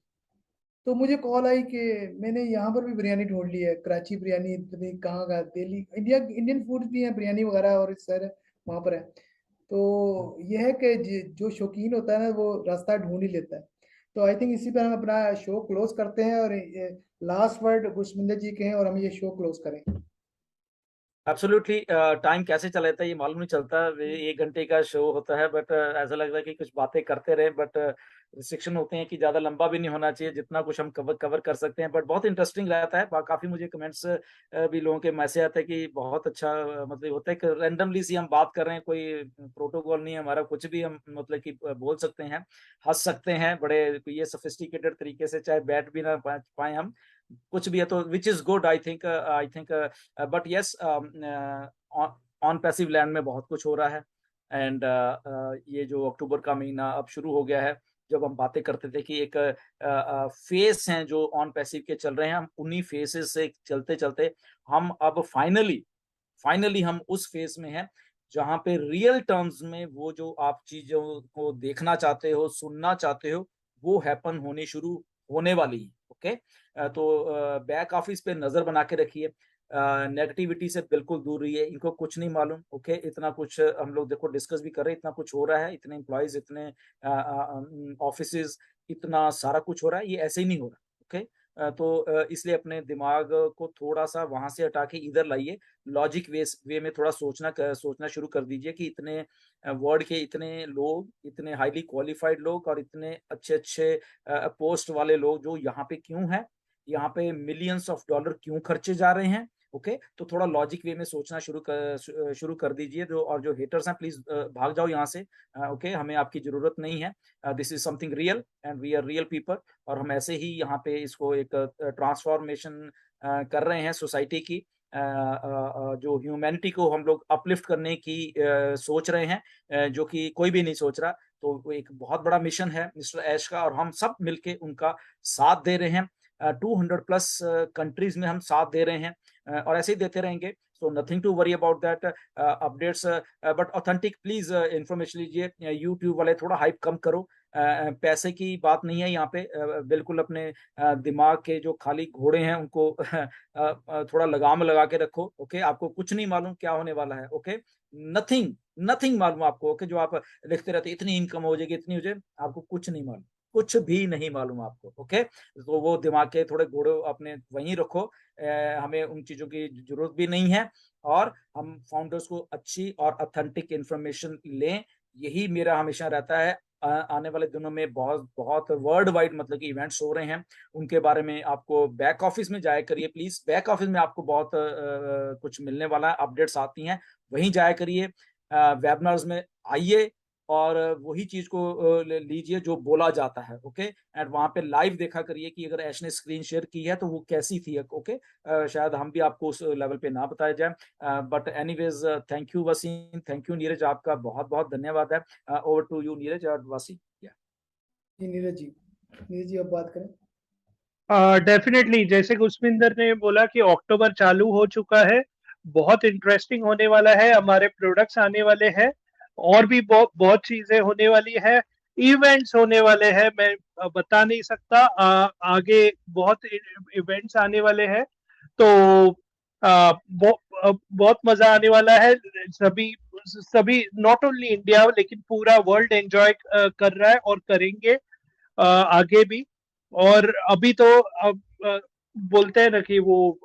तो मुझे कॉल आई कि मैंने यहाँ पर भी बिरयानी ढूंढ ली है, कराची बिरयानी, इतनी कहाँ का, दिल्ली, इंडियन फूड भी है, बिरयानी वगैरह, और इस सारे वहाँ पर है। तो यह है कि जो शौकीन होता है ना वो रास्ता ढूंढ ही लेता है। तो आई थिंक इसी पर हम अपना शो क्लोज करते हैं, और लास्ट वर्ड गुरसमिंदर जी के हैं, और हम ये शो क्लोज करें। एब्सोल्युटली, टाइम कैसे चला जाता है ये मालूम नहीं चलता। 1 घंटे का शो होता है बट ऐसा लग रहा है कि कुछ बातें करते रहे, बट रिस्ट्रिक्शन होते हैं कि ज्यादा लंबा भी नहीं होना चाहिए, जितना कुछ हम कवर कवर कर सकते हैं। बट बहुत इंटरेस्टिंग रहता है, काफी मुझे कमेंट्स भी लोगों के मैसेज आते हैं कि बहुत अच्छा मतलब होता है कि रैंडमली सी हम बात कर रहे हैं, कोई प्रोटोकॉल नहीं है हमारा, कुछ भी हम मतलब कि बोल सकते हैं, हंस सकते हैं बड़े ये सोफिस्टिकेटेड तरीके से, चाहे बैठ भी ना पाए हम, कुछ भी है तो which is good. I think but yes, on passive land में बहुत कुछ हो रहा है। एंड ये जो अक्टूबर का महीना अब शुरू हो गया है, जब हम बातें करते थे कि एक फेस हैं जो ऑन पैसिव के चल रहे हैं, हम उन्हीं फेसेस से चलते चलते हम अब फाइनली फाइनली हम उस फेस में हैं जहां पे रियल टर्म्स में वो जो आप चीजों को देखना चाहते हो, सुनना चाहते हो, वो हैपन होने शुरू होने वाली है। ओके, तो बैक ऑफिस पे नजर बना के रखिए, नेगेटिविटी से बिल्कुल दूर रहिए, इनको कुछ नहीं मालूम। ओके, इतना कुछ हम लोग देखो डिस्कस भी कर रहे हैं, इतना कुछ हो रहा है, इतने एम्प्लॉयज, इतने ऑफिसेज, इतना सारा कुछ हो रहा है, ये ऐसे ही नहीं हो रहा। ओके, तो इसलिए अपने दिमाग को थोड़ा सा वहां से हटा के इधर लाइए, लॉजिक वे में थोड़ा सोचना शुरू कर दीजिए कि इतने वर्ल्ड के इतने लोग, इतने हाईली क्वालिफाइड लोग और इतने अच्छे पोस्ट वाले लोग जो यहाँ पे क्यों हैं, यहाँ पे मिलियंस ऑफ डॉलर क्यों खर्चे जा रहे हैं। ओके, तो थोड़ा लॉजिक वे में सोचना शुरू कर दीजिए। जो हेटर्स हैं प्लीज भाग जाओ यहाँ से। ओके, हमें आपकी जरूरत नहीं है। This is something real and we are real people, और हम ऐसे ही यहाँ पे इसको एक ट्रांसफॉर्मेशन कर रहे हैं सोसाइटी की। जो ह्यूमैनिटी को हम लोग अपलिफ्ट करने की सोच रहे हैं, जो कि कोई भी नहीं सोच रहा। तो वो एक बहुत बड़ा मिशन है मिस्टर ऐश का, और हम सब मिलके उनका साथ दे रहे हैं। 200 प्लस कंट्रीज में हम साथ दे रहे हैं, और ऐसे ही देते रहेंगे। So nothing to worry about that. Updates but authentic please information लीजिए। यूट्यूब वाले थोड़ा हाइप कम करो। पैसे की बात नहीं है यहाँ पे। बिल्कुल अपने दिमाग के जो खाली घोड़े हैं उनको थोड़ा लगाम लगा के रखो। ओके, आपको कुछ नहीं मालूम क्या होने वाला है। ओके, नथिंग नथिंग मालूम आपको। ओके, जो आप लिखते रहते इतनी इनकम हो जाएगी, इतनी हो जाए, आपको कुछ नहीं मालूम, कुछ भी नहीं मालूम आपको। ओके, तो वो दिमाग के थोड़े घोड़े अपने वहीं रखो। हमें उन चीजों की जरूरत भी नहीं है, और हम फाउंडर्स को अच्छी और ऑथेंटिक इंफॉर्मेशन लें, यही मेरा हमेशा रहता है। आने वाले दिनों में बहुत बहुत वर्ल्ड वाइड मतलब कि इवेंट्स हो रहे हैं, उनके बारे में आपको बैक ऑफिस में जाया करिए प्लीज। बैक ऑफिस में आपको बहुत कुछ मिलने वाला है, अपडेट्स आती हैं, वहीं जाया करिए। वेबिनार्स में आइए और वही चीज को लीजिए जो बोला जाता है। ओके, एंड वहां पे लाइव देखा करिए कि अगर ऐश ने स्क्रीन शेयर की है तो वो कैसी थी। ओके, शायद हम भी आपको उस लेवल पे ना बताया जाए। But anyways, thank you Waseem, thank you Neeraj, आपका बहुत बहुत धन्यवाद है। ओवर टू यू नीरज और वसीम। नीरज जी अब बात करें। डेफिनेटली, जैसे गुस्मिंदर ने बोला कि अक्टूबर चालू हो चुका है, बहुत इंटरेस्टिंग होने वाला है, हमारे प्रोडक्ट्स आने वाले हैं, और भी बहुत बहुत चीजें होने वाली है, इवेंट्स होने वाले हैं, मैं बता नहीं सकता। आगे बहुत इवेंट्स आने वाले हैं, तो बहुत मजा आने वाला है। सभी सभी नॉट ओनली इंडिया लेकिन पूरा वर्ल्ड एंजॉय कर रहा है और करेंगे आगे भी। और अभी तो अब बोलते हैं ना कि वो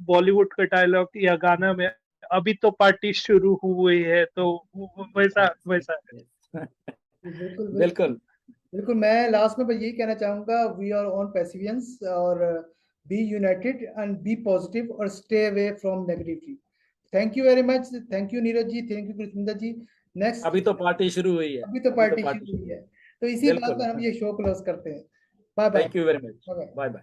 बॉलीवुड का डायलॉग या गाना में, अभी तो पार्टी शुरू हुई है, तो वैसा वैसा बिल्कुल बिल्कुल बिल्कुल। मैं लास्ट में बस यही कहना चाहूंगा, वी आर ऑन पेसिवियंस, और be united and be positive और stay away from negativity. Thank you very much. Thank you Neeraj ji, thank you Gursinder ji. Next, अभी तो पार्टी शुरू हुई है, अभी तो पार्टी शुरू हुई है, तो इसी बात बिल्कुल। पर हम ये शो क्लोज करते हैं। Bye bye. Thank you very much, bye bye.